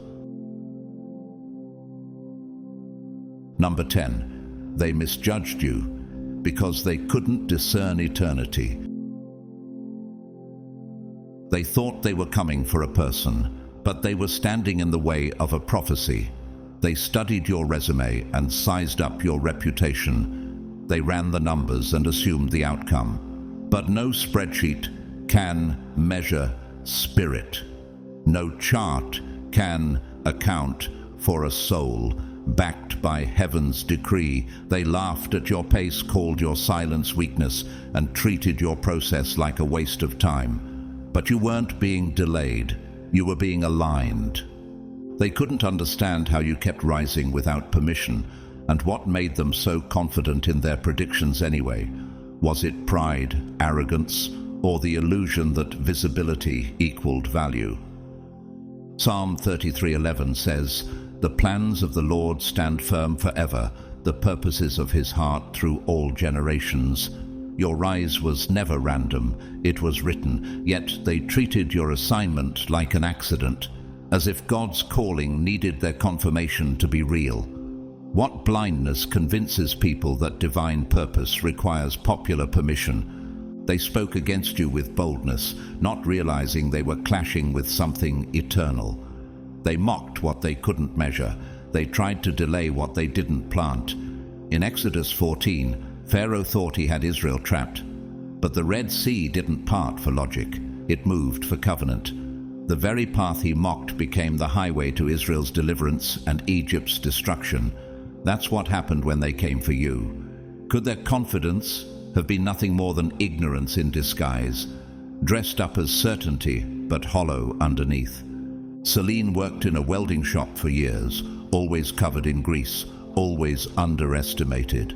Number 10. They misjudged you because they couldn't discern eternity. They thought they were coming for a person, but they were standing in the way of a prophecy. They studied your resume and sized up your reputation. They ran the numbers and assumed the outcome. But no spreadsheet can measure spirit. No chart can account for a soul backed by heaven's decree. They laughed at your pace, called your silence weakness, and treated your process like a waste of time. But you weren't being delayed, you were being aligned. They couldn't understand how you kept rising without permission, and what made them so confident in their predictions anyway. Was it pride, arrogance, or the illusion that visibility equaled value? Psalm 33:11 says, "The plans of the Lord stand firm forever, the purposes of his heart through all generations." Your rise was never random, it was written, yet they treated your assignment like an accident, as if God's calling needed their confirmation to be real. What blindness convinces people that divine purpose requires popular permission? They spoke against you with boldness, not realizing they were clashing with something eternal. They mocked what they couldn't measure. They tried to delay what they didn't plant. In Exodus 14, Pharaoh thought he had Israel trapped. But the Red Sea didn't part for logic. It moved for covenant. The very path he mocked became the highway to Israel's deliverance and Egypt's destruction. That's what happened when they came for you. Could their confidence have been nothing more than ignorance in disguise, dressed up as certainty but hollow underneath? Celine worked in a welding shop for years, always covered in grease, always underestimated.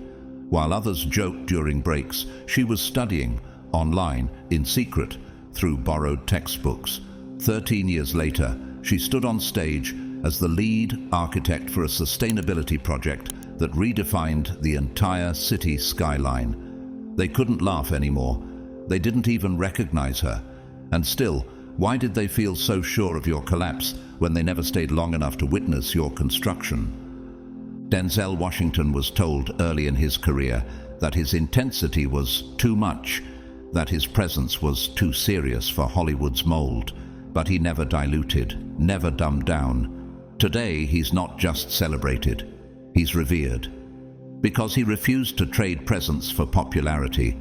While others joked during breaks, she was studying, online, in secret, through borrowed textbooks. 13 years later, she stood on stage as the lead architect for a sustainability project that redefined the entire city skyline. They couldn't laugh anymore. They didn't even recognize her. And still, why did they feel so sure of your collapse when they never stayed long enough to witness your construction? Denzel Washington was told early in his career that his intensity was too much, that his presence was too serious for Hollywood's mold. But he never diluted, never dumbed down. Today, he's not just celebrated, he's revered. Because he refused to trade presence for popularity.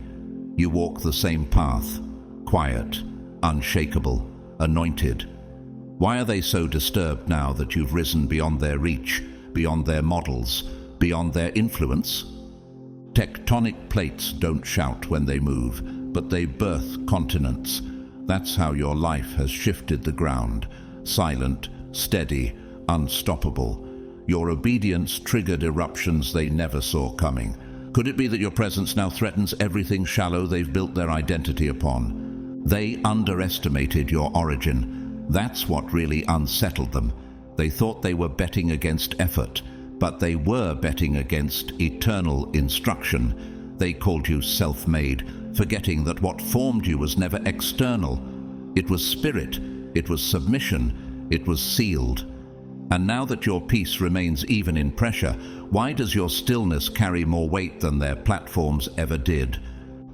You walk the same path, quiet, unshakable, anointed. Why are they so disturbed now that you've risen beyond their reach, beyond their models, beyond their influence? Tectonic plates don't shout when they move, but they birth continents. That's how your life has shifted the ground, silent, steady, unstoppable. Your obedience triggered eruptions they never saw coming. Could it be that your presence now threatens everything shallow they've built their identity upon? They underestimated your origin. That's what really unsettled them. They thought they were betting against effort, but they were betting against eternal instruction. They called you self-made, forgetting that what formed you was never external. It was spirit, it was submission, it was sealed. And now that your peace remains even in pressure, why does your stillness carry more weight than their platforms ever did?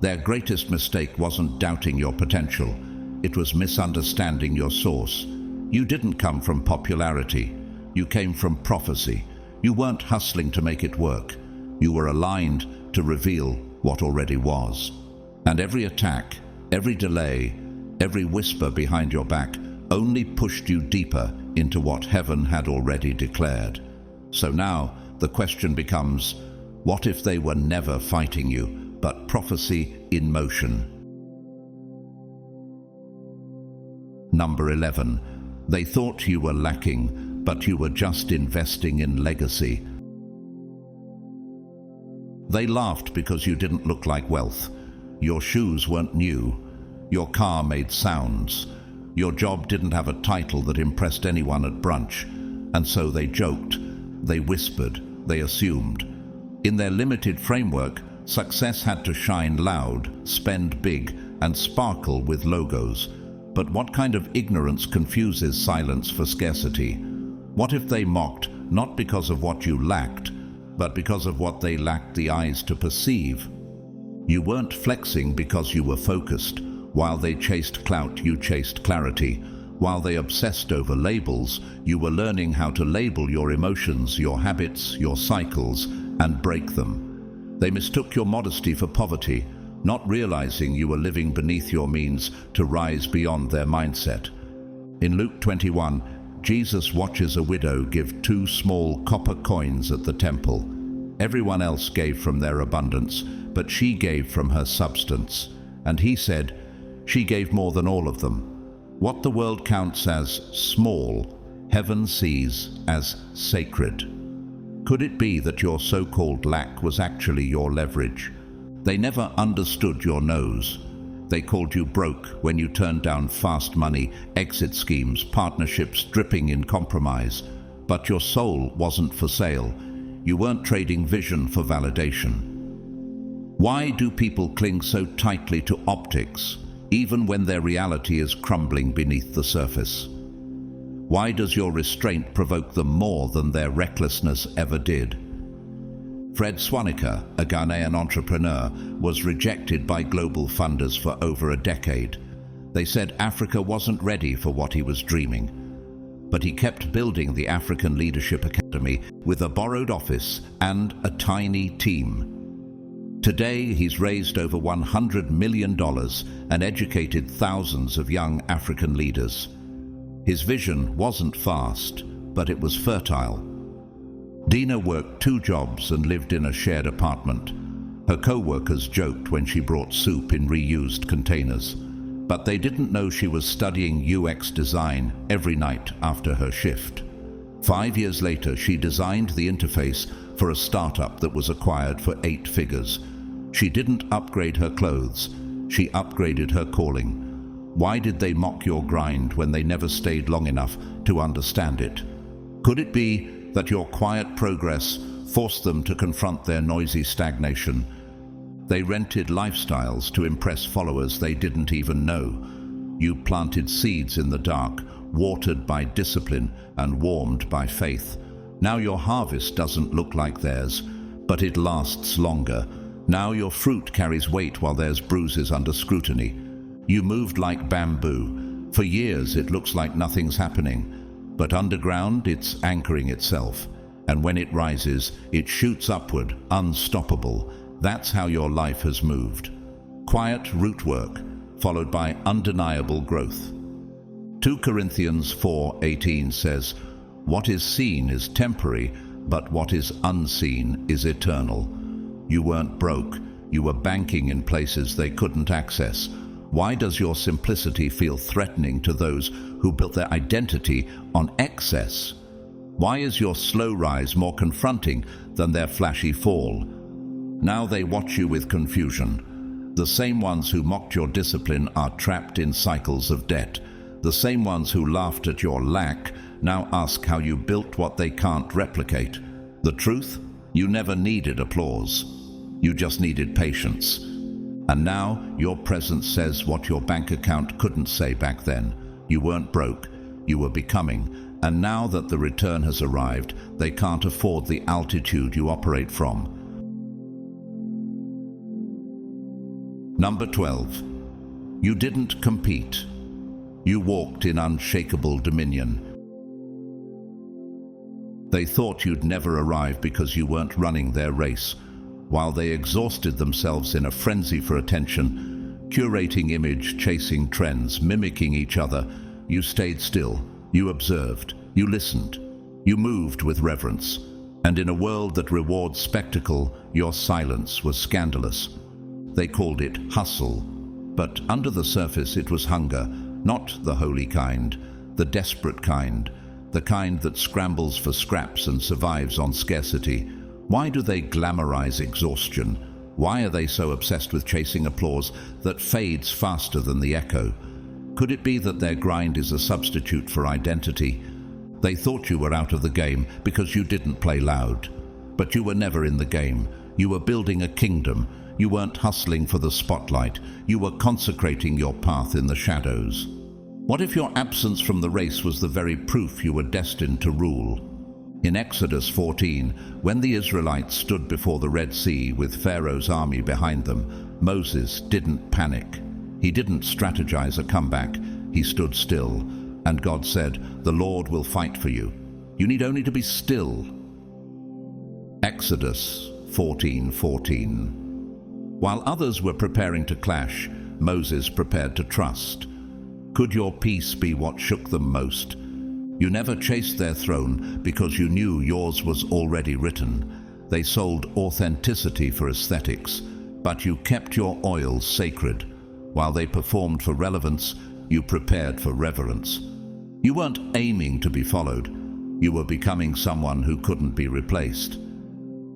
Their greatest mistake wasn't doubting your potential. It was misunderstanding your source. You didn't come from popularity. You came from prophecy. You weren't hustling to make it work. You were aligned to reveal what already was. And every attack, every delay, every whisper behind your back only pushed you deeper into what heaven had already declared. So now the question becomes, what if they were never fighting you, but prophecy in motion? Number 11. They thought you were lacking, but you were just investing in legacy. They laughed because you didn't look like wealth. Your shoes weren't new. Your car made sounds. Your job didn't have a title that impressed anyone at brunch. And so they joked, they whispered, they assumed. In their limited framework, success had to shine loud, spend big, and sparkle with logos. But what kind of ignorance confuses silence for scarcity? What if they mocked, not because of what you lacked, but because of what they lacked the eyes to perceive? You weren't flexing because you were focused. While they chased clout, you chased clarity. While they obsessed over labels, you were learning how to label your emotions, your habits, your cycles, and break them. They mistook your modesty for poverty, not realizing you were living beneath your means to rise beyond their mindset. In Luke 21, Jesus watches a widow give 2 small copper coins at the temple. Everyone else gave from their abundance, but she gave from her substance. And he said, "She gave more than all of them." What the world counts as small, heaven sees as sacred. Could it be that your so-called lack was actually your leverage? They never understood your no's. They called you broke when you turned down fast money, exit schemes, partnerships dripping in compromise. But your soul wasn't for sale. You weren't trading vision for validation. Why do people cling so tightly to optics, even when their reality is crumbling beneath the surface? Why does your restraint provoke them more than their recklessness ever did? Fred Swanica, a Ghanaian entrepreneur, was rejected by global funders for over a decade. They said Africa wasn't ready for what he was dreaming. But he kept building the African Leadership Academy with a borrowed office and a tiny team. Today, he's raised over $100 million and educated thousands of young African leaders. His vision wasn't fast, but it was fertile. Dina worked 2 jobs and lived in a shared apartment. Her co-workers joked when she brought soup in reused containers, but they didn't know she was studying UX design every night after her shift. 5 years later, she designed the interface for a startup that was acquired for 8 figures. She didn't upgrade her clothes, she upgraded her calling. Why did they mock your grind when they never stayed long enough to understand it? Could it be that your quiet progress forced them to confront their noisy stagnation? They rented lifestyles to impress followers they didn't even know. You planted seeds in the dark, watered by discipline and warmed by faith. Now your harvest doesn't look like theirs, but it lasts longer. Now your fruit carries weight while theirs bruises under scrutiny. You moved like bamboo. For years it looks like nothing's happening, but underground it's anchoring itself. And when it rises, it shoots upward, unstoppable. That's how your life has moved. Quiet root work, followed by undeniable growth. 2 Corinthians 4:18 says, "What is seen is temporary, but what is unseen is eternal." You weren't broke, you were banking in places they couldn't access. Why does your simplicity feel threatening to those who built their identity on excess? Why is your slow rise more confronting than their flashy fall? Now they watch you with confusion. The same ones who mocked your discipline are trapped in cycles of debt. The same ones who laughed at your lack now ask how you built what they can't replicate. The truth? You never needed applause. You just needed patience. And now your presence says what your bank account couldn't say back then. You weren't broke, you were becoming. And now that the return has arrived, they can't afford the altitude you operate from. Number 12. You didn't compete. You walked in unshakable dominion. They thought you'd never arrive because you weren't running their race. While they exhausted themselves in a frenzy for attention, curating image, chasing trends, mimicking each other, you stayed still, you observed, you listened, you moved with reverence. And in a world that rewards spectacle, your silence was scandalous. They called it hustle, but under the surface it was hunger, not the holy kind, the desperate kind, the kind that scrambles for scraps and survives on scarcity. Why do they glamorize exhaustion? Why are they so obsessed with chasing applause that fades faster than the echo? Could it be that their grind is a substitute for identity? They thought you were out of the game because you didn't play loud. But you were never in the game. You were building a kingdom. You weren't hustling for the spotlight. You were consecrating your path in the shadows. What if your absence from the race was the very proof you were destined to rule? In Exodus 14, when the Israelites stood before the Red Sea with Pharaoh's army behind them, Moses didn't panic. He didn't strategize a comeback. He stood still. And God said, "The Lord will fight for you. You need only to be still." Exodus 14:14. While others were preparing to clash, Moses prepared to trust. Could your peace be what shook them most? You never chased their throne because you knew yours was already written. They sold authenticity for aesthetics, but you kept your oil sacred. While they performed for relevance, You prepared for reverence. You weren't aiming to be followed. You were becoming someone who couldn't be replaced.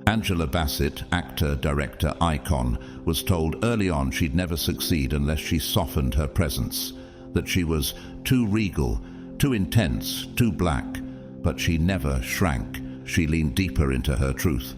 Angela Bassett, actor, director, icon, was told early on she'd never succeed unless she softened her presence, that she was too regal, too intense, too black, but she never shrank. She leaned deeper into her truth.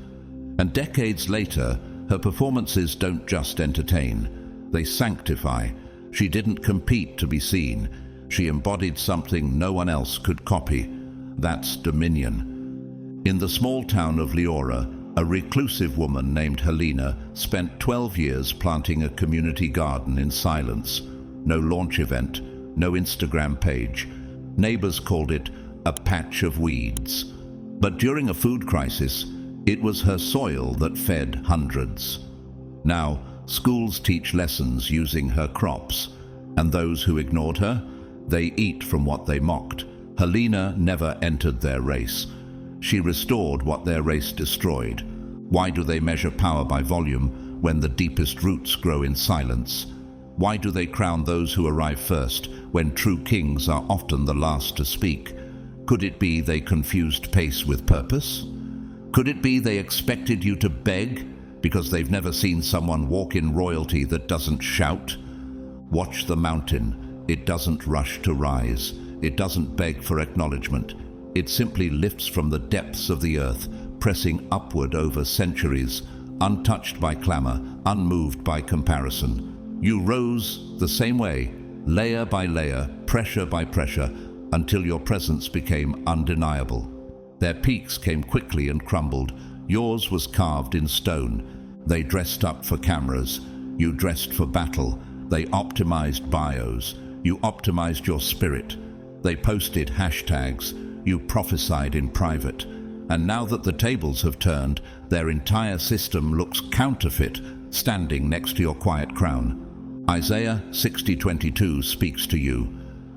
And decades later, her performances don't just entertain, they sanctify. She didn't compete to be seen. She embodied something no one else could copy. That's dominion. In the small town of Leora, a reclusive woman named Helena spent 12 years planting a community garden in silence. No launch event, no Instagram page. Neighbors called it a patch of weeds. But during a food crisis, it was her soil that fed hundreds. Now, schools teach lessons using her crops, and those who ignored her, they eat from what they mocked. Helena never entered their race. She restored what their race destroyed. Why do they measure power by volume when the deepest roots grow in silence? Why do they crown those who arrive first when true kings are often the last to speak? Could it be they confused pace with purpose? Could it be they expected you to beg because they've never seen someone walk in royalty that doesn't shout? Watch the mountain. It doesn't rush to rise. It doesn't beg for acknowledgement. It simply lifts from the depths of the earth, pressing upward over centuries, untouched by clamor, unmoved by comparison. You rose the same way, layer by layer, pressure by pressure, until your presence became undeniable. Their peaks came quickly and crumbled. Yours was carved in stone. They dressed up for cameras. You dressed for battle. They optimized bios. You optimized your spirit. They posted hashtags. You prophesied in private. And now that the tables have turned, their entire system looks counterfeit, standing next to your quiet crown. Isaiah 60:22 speaks to you.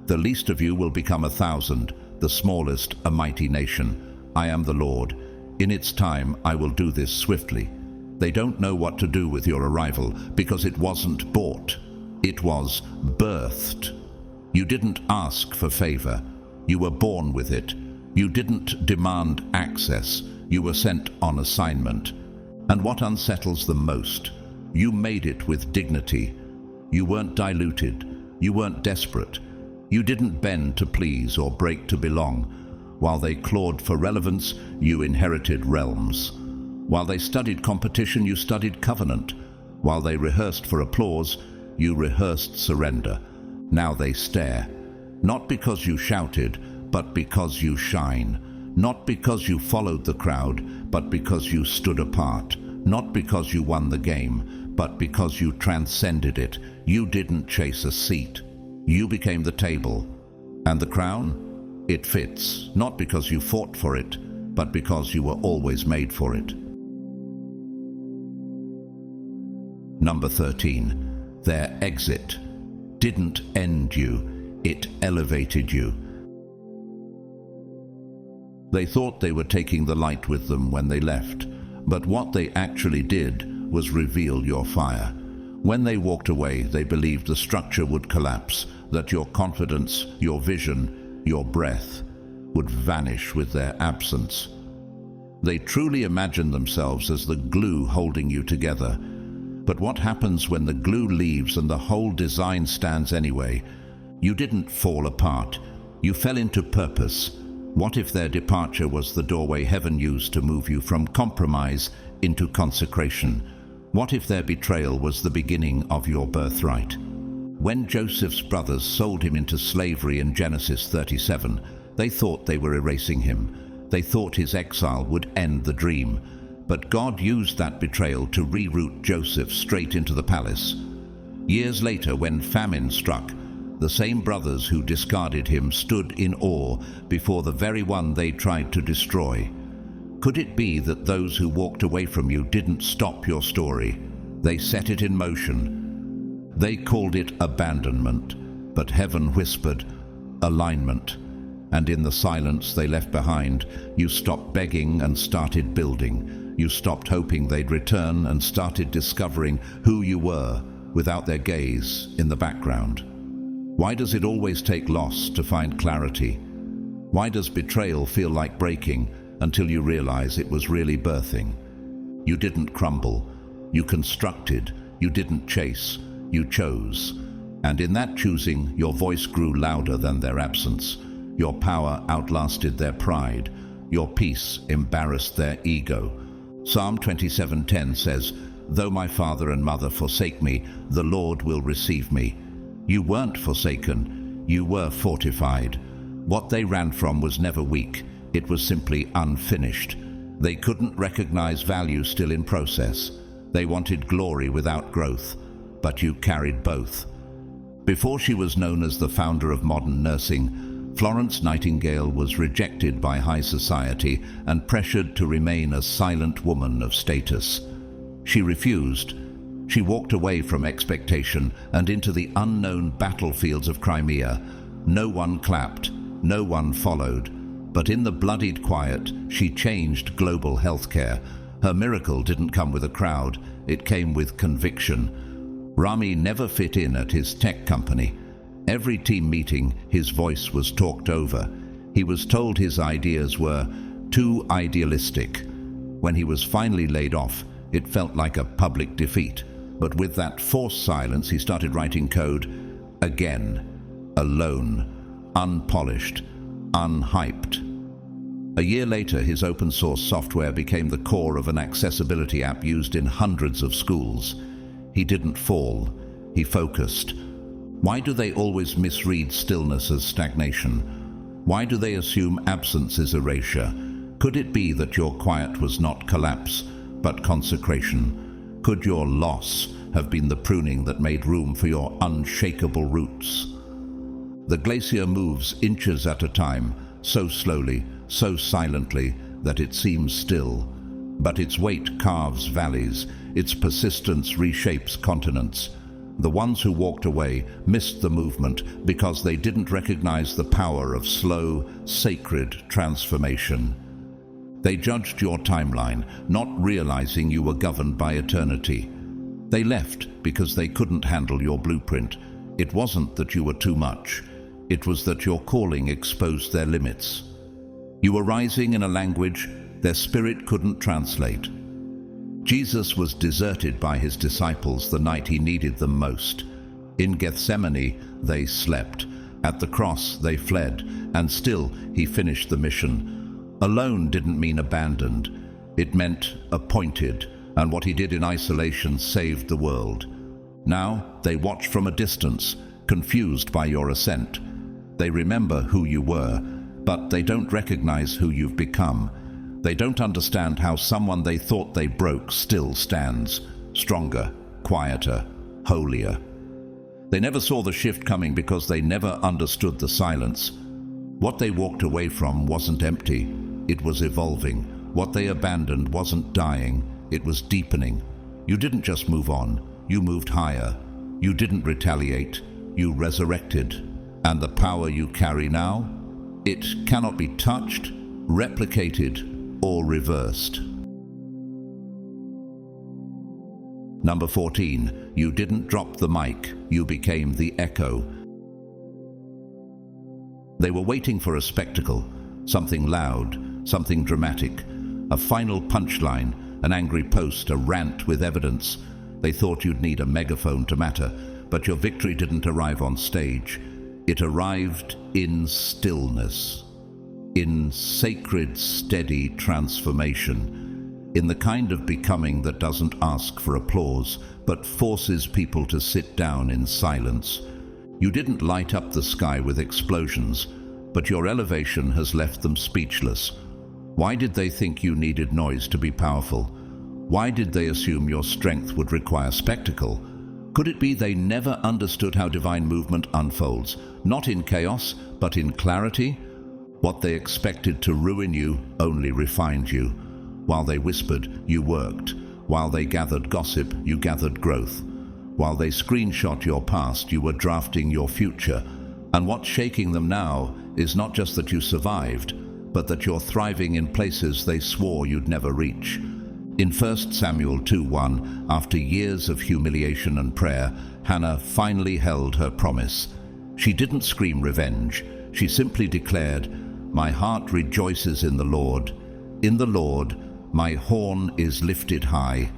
The least of you will become 1,000, the smallest a mighty nation. I am the Lord. In its time I will do this swiftly. They don't know what to do with your arrival because it wasn't bought. It was birthed. You didn't ask for favor. You were born with it. You didn't demand access. You were sent on assignment. And what unsettles them most? You made it with dignity. You weren't diluted. You weren't desperate. You didn't bend to please or break to belong. While they clawed for relevance, you inherited realms. While they studied competition, you studied covenant. While they rehearsed for applause, you rehearsed surrender. Now they stare. Not because you shouted, but because you shine. Not because you followed the crowd, but because you stood apart. Not because you won the game, but because you transcended it. You didn't chase a seat. You became the table. And the crown? It fits, not because you fought for it, but because you were always made for it. Number 13. Their exit didn't end you, it elevated you. They thought they were taking the light with them when they left, but what they actually did was reveal your fire. When they walked away, they believed the structure would collapse, that your confidence, your vision, your breath would vanish with their absence. They truly imagined themselves as the glue holding you together. But what happens when the glue leaves and the whole design stands anyway? You didn't fall apart. You fell into purpose. What if their departure was the doorway heaven used to move you from compromise into consecration? What if their betrayal was the beginning of your birthright? When Joseph's brothers sold him into slavery in Genesis 37, they thought they were erasing him. They thought his exile would end the dream. But God used that betrayal to reroute Joseph straight into the palace. Years later, when famine struck, the same brothers who discarded him stood in awe before the very one they tried to destroy. Could it be that those who walked away from you didn't stop your story? They set it in motion. They called it abandonment, but heaven whispered, alignment. And in the silence they left behind, you stopped begging and started building. You stopped hoping they'd return and started discovering who you were without their gaze in the background. Why does it always take loss to find clarity? Why does betrayal feel like breaking until you realize it was really birthing? You didn't crumble. You constructed. You didn't chase. You chose. And in that choosing, your voice grew louder than their absence. Your power outlasted their pride. Your peace embarrassed their ego. Psalm 27:10 says, "Though my father and mother forsake me, the Lord will receive me." You weren't forsaken. You were fortified. What they ran from was never weak. It was simply unfinished. They couldn't recognize value still in process. They wanted glory without growth. But you carried both. Before she was known as the founder of modern nursing, Florence Nightingale was rejected by high society and pressured to remain a silent woman of status. She refused. She walked away from expectation and into the unknown battlefields of Crimea. No one clapped, no one followed. But in the bloodied quiet, she changed global healthcare. Her miracle didn't come with a crowd, it came with conviction. Rami never fit in at his tech company. Every team meeting, his voice was talked over. He was told his ideas were too idealistic. When he was finally laid off, it felt like a public defeat. But with that forced silence, he started writing code again, alone, unpolished, unhyped. A year later, his open source software became the core of an accessibility app used in hundreds of schools. He didn't fall, he focused. Why do they always misread stillness as stagnation? Why do they assume absence is erasure? Could it be that your quiet was not collapse, but consecration? Could your loss have been the pruning that made room for your unshakable roots? The glacier moves inches at a time, so slowly, so silently, that it seems still. But its weight carves valleys, its persistence reshapes continents. The ones who walked away missed the movement because they didn't recognize the power of slow, sacred transformation. They judged your timeline, not realizing you were governed by eternity. They left because they couldn't handle your blueprint. It wasn't that you were too much. It was that your calling exposed their limits. You were rising in a language their spirit couldn't translate. Jesus was deserted by his disciples the night he needed them most. In Gethsemane, they slept. At the cross, they fled, and still he finished the mission. Alone didn't mean abandoned. It meant appointed, and what he did in isolation saved the world. Now, they watch from a distance, confused by your ascent. They remember who you were, but they don't recognize who you've become. They don't understand how someone they thought they broke still stands, stronger, quieter, holier. They never saw the shift coming because they never understood the silence. What they walked away from wasn't empty, it was evolving. What they abandoned wasn't dying, it was deepening. You didn't just move on, you moved higher. You didn't retaliate, you resurrected. And the power you carry now? It cannot be touched, replicated, or reversed. Number 14, you didn't drop the mic, you became the echo. They were waiting for a spectacle, something loud, something dramatic, a final punchline, an angry post, a rant with evidence. They thought you'd need a megaphone to matter, but your victory didn't arrive on stage. It arrived in stillness, in sacred, steady transformation, in the kind of becoming that doesn't ask for applause, but forces people to sit down in silence. You didn't light up the sky with explosions, but your elevation has left them speechless. Why did they think you needed noise to be powerful? Why did they assume your strength would require spectacle? Could it be they never understood how divine movement unfolds, not in chaos, but in clarity? What they expected to ruin you only refined you. While they whispered, you worked. While they gathered gossip, you gathered growth. While they screenshot your past, you were drafting your future. And what's shaking them now is not just that you survived, but that you're thriving in places they swore you'd never reach. In 1 Samuel 2:1, after years of humiliation and prayer, Hannah finally held her promise. She didn't scream revenge. She simply declared, "My heart rejoices in the Lord. In the Lord, my horn is lifted high."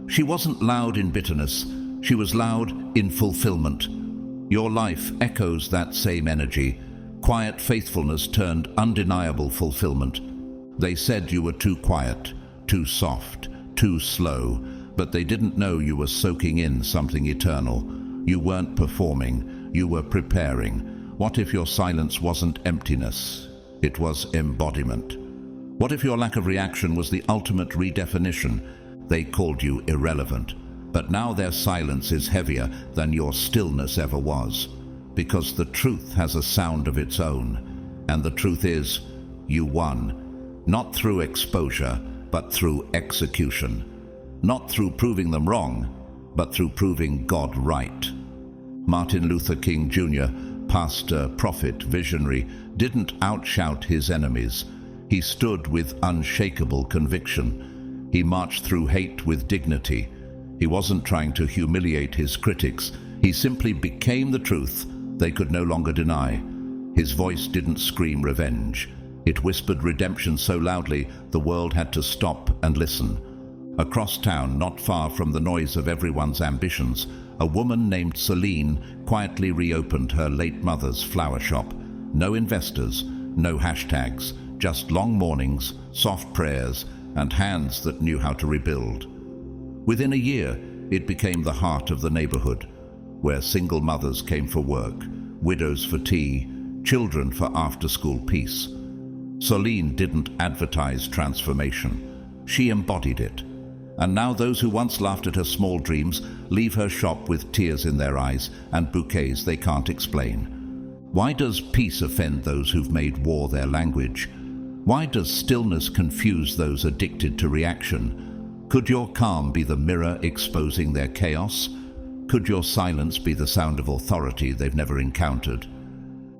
She wasn't loud in bitterness. She was loud in fulfillment. Your life echoes that same energy. Quiet faithfulness turned undeniable fulfillment. They said you were too quiet, too soft, too slow, but they didn't know you were soaking in something eternal. You weren't performing, you were preparing. What if your silence wasn't emptiness? It was embodiment. What if your lack of reaction was the ultimate redefinition? They called you irrelevant, but now their silence is heavier than your stillness ever was, because the truth has a sound of its own. And the truth is, you won, not through exposure, but through execution. Not through proving them wrong, but through proving God right. Martin Luther King Jr., pastor, prophet, visionary, didn't outshout his enemies. He stood with unshakable conviction. He marched through hate with dignity. He wasn't trying to humiliate his critics. He simply became the truth they could no longer deny. His voice didn't scream revenge. It whispered redemption so loudly the world had to stop and listen. Across town, not far from the noise of everyone's ambitions, a woman named Celine quietly reopened her late mother's flower shop. No investors, no hashtags, just long mornings, soft prayers, and hands that knew how to rebuild. Within a year, it became the heart of the neighborhood, where single mothers came for work, widows for tea, children for after-school peace. Celine didn't advertise transformation. She embodied it. And now those who once laughed at her small dreams leave her shop with tears in their eyes and bouquets they can't explain. Why does peace offend those who've made war their language? Why does stillness confuse those addicted to reaction? Could your calm be the mirror exposing their chaos? Could your silence be the sound of authority they've never encountered?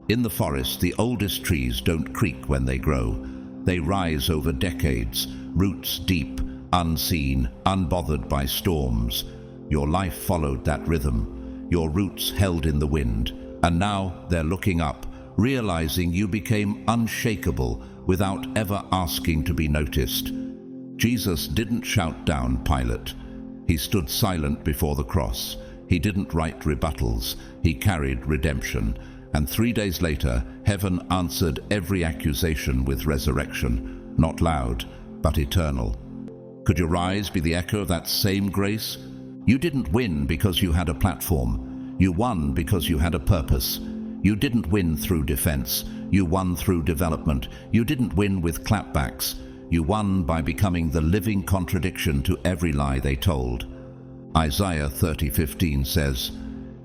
In the forest, the oldest trees don't creak when they grow. They rise over decades, roots deep, unseen, unbothered by storms. Your life followed that rhythm, your roots held in the wind, and now they're looking up, realizing you became unshakable without ever asking to be noticed. Jesus didn't shout down Pilate. He stood silent before the cross. He didn't write rebuttals. He carried redemption. And 3 days later, heaven answered every accusation with resurrection, not loud, but eternal. Could your rise be the echo of that same grace? You didn't win because you had a platform. You won because you had a purpose. You didn't win through defense. You won through development. You didn't win with clapbacks. You won by becoming the living contradiction to every lie they told. Isaiah 30:15 says,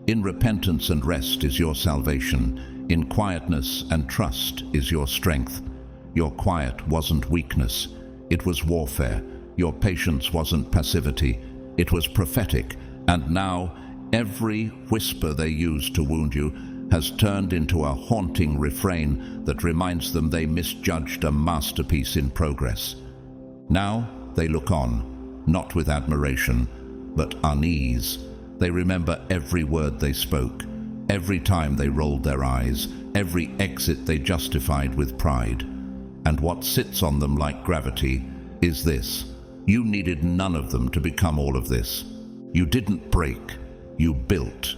"In repentance and rest is your salvation. In quietness and trust is your strength." Your quiet wasn't weakness. It was warfare. Your patience wasn't passivity. It was prophetic. And now, every whisper they used to wound you has turned into a haunting refrain that reminds them they misjudged a masterpiece in progress. Now they look on, not with admiration, but unease. They remember every word they spoke, every time they rolled their eyes, every exit they justified with pride. And what sits on them like gravity is this: you needed none of them to become all of this. You didn't break, you built.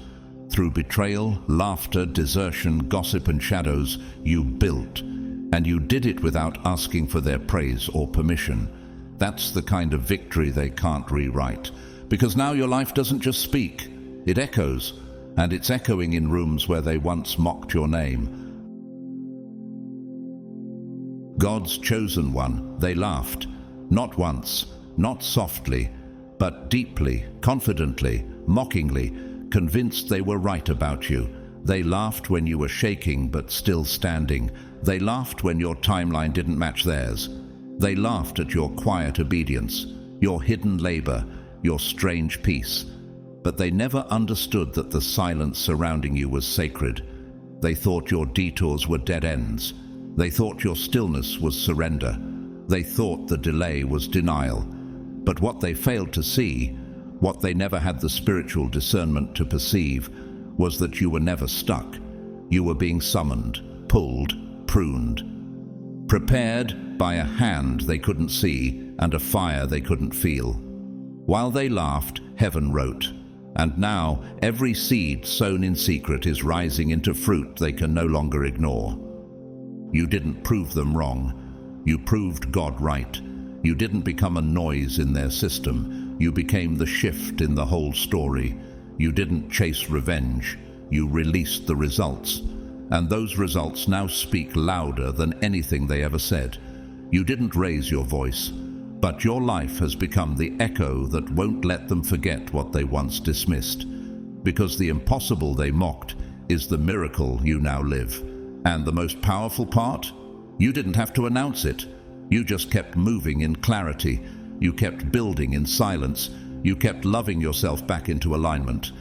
Through betrayal, laughter, desertion, gossip, and shadows, you built. And you did it without asking for their praise or permission. That's the kind of victory they can't rewrite. Because now your life doesn't just speak, it echoes. And it's echoing in rooms where they once mocked your name. God's chosen one, they laughed. Not once, not softly, but deeply, confidently, mockingly, convinced they were right about you. They laughed when you were shaking but still standing. They laughed when your timeline didn't match theirs. They laughed at your quiet obedience, your hidden labor, your strange peace. But they never understood that the silence surrounding you was sacred. They thought your detours were dead ends. They thought your stillness was surrender. They thought the delay was denial. But what they failed to see, what they never had the spiritual discernment to perceive, was that you were never stuck. You were being summoned, pulled, pruned, prepared by a hand they couldn't see and a fire they couldn't feel. While they laughed, heaven wrote, and now every seed sown in secret is rising into fruit they can no longer ignore. You didn't prove them wrong. You proved God right. You didn't become a noise in their system. You became the shift in the whole story. You didn't chase revenge. You released the results. And those results now speak louder than anything they ever said. You didn't raise your voice, but your life has become the echo that won't let them forget what they once dismissed. Because the impossible they mocked is the miracle you now live. And the most powerful part? You didn't have to announce it. You just kept moving in clarity. You kept building in silence. You kept loving yourself back into alignment.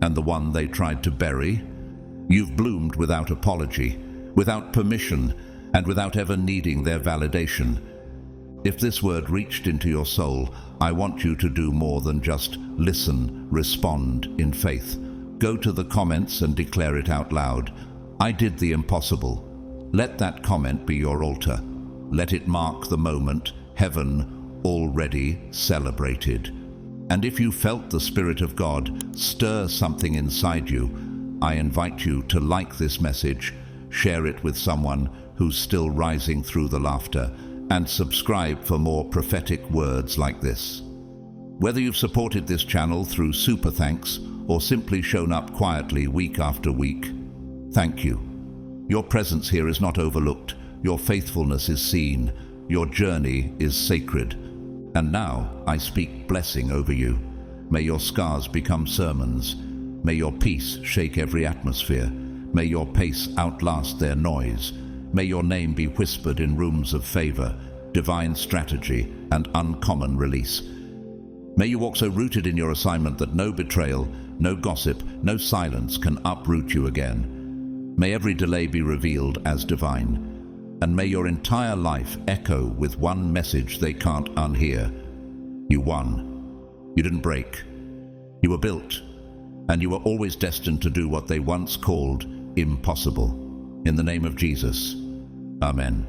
And the one they tried to bury? You've bloomed without apology, without permission, and without ever needing their validation. If this word reached into your soul, I want you to do more than just listen, respond in faith. Go to the comments and declare it out loud. I did the impossible. Let that comment be your altar. Let it mark the moment heaven already celebrated. And if you felt the Spirit of God stir something inside you, I invite you to like this message, share it with someone who's still rising through the laughter, and subscribe for more prophetic words like this. Whether you've supported this channel through super thanks or simply shown up quietly week after week, thank you. Your presence here is not overlooked. Your faithfulness is seen. Your journey is sacred. And now I speak blessing over you. May your scars become sermons. May your peace shake every atmosphere. May your pace outlast their noise. May your name be whispered in rooms of favor, divine strategy, and uncommon release. May you walk so rooted in your assignment that no betrayal, no gossip, no silence can uproot you again. May every delay be revealed as divine. And may your entire life echo with one message they can't unhear. You won. You didn't break. You were built. And you were always destined to do what they once called impossible. In the name of Jesus, Amen.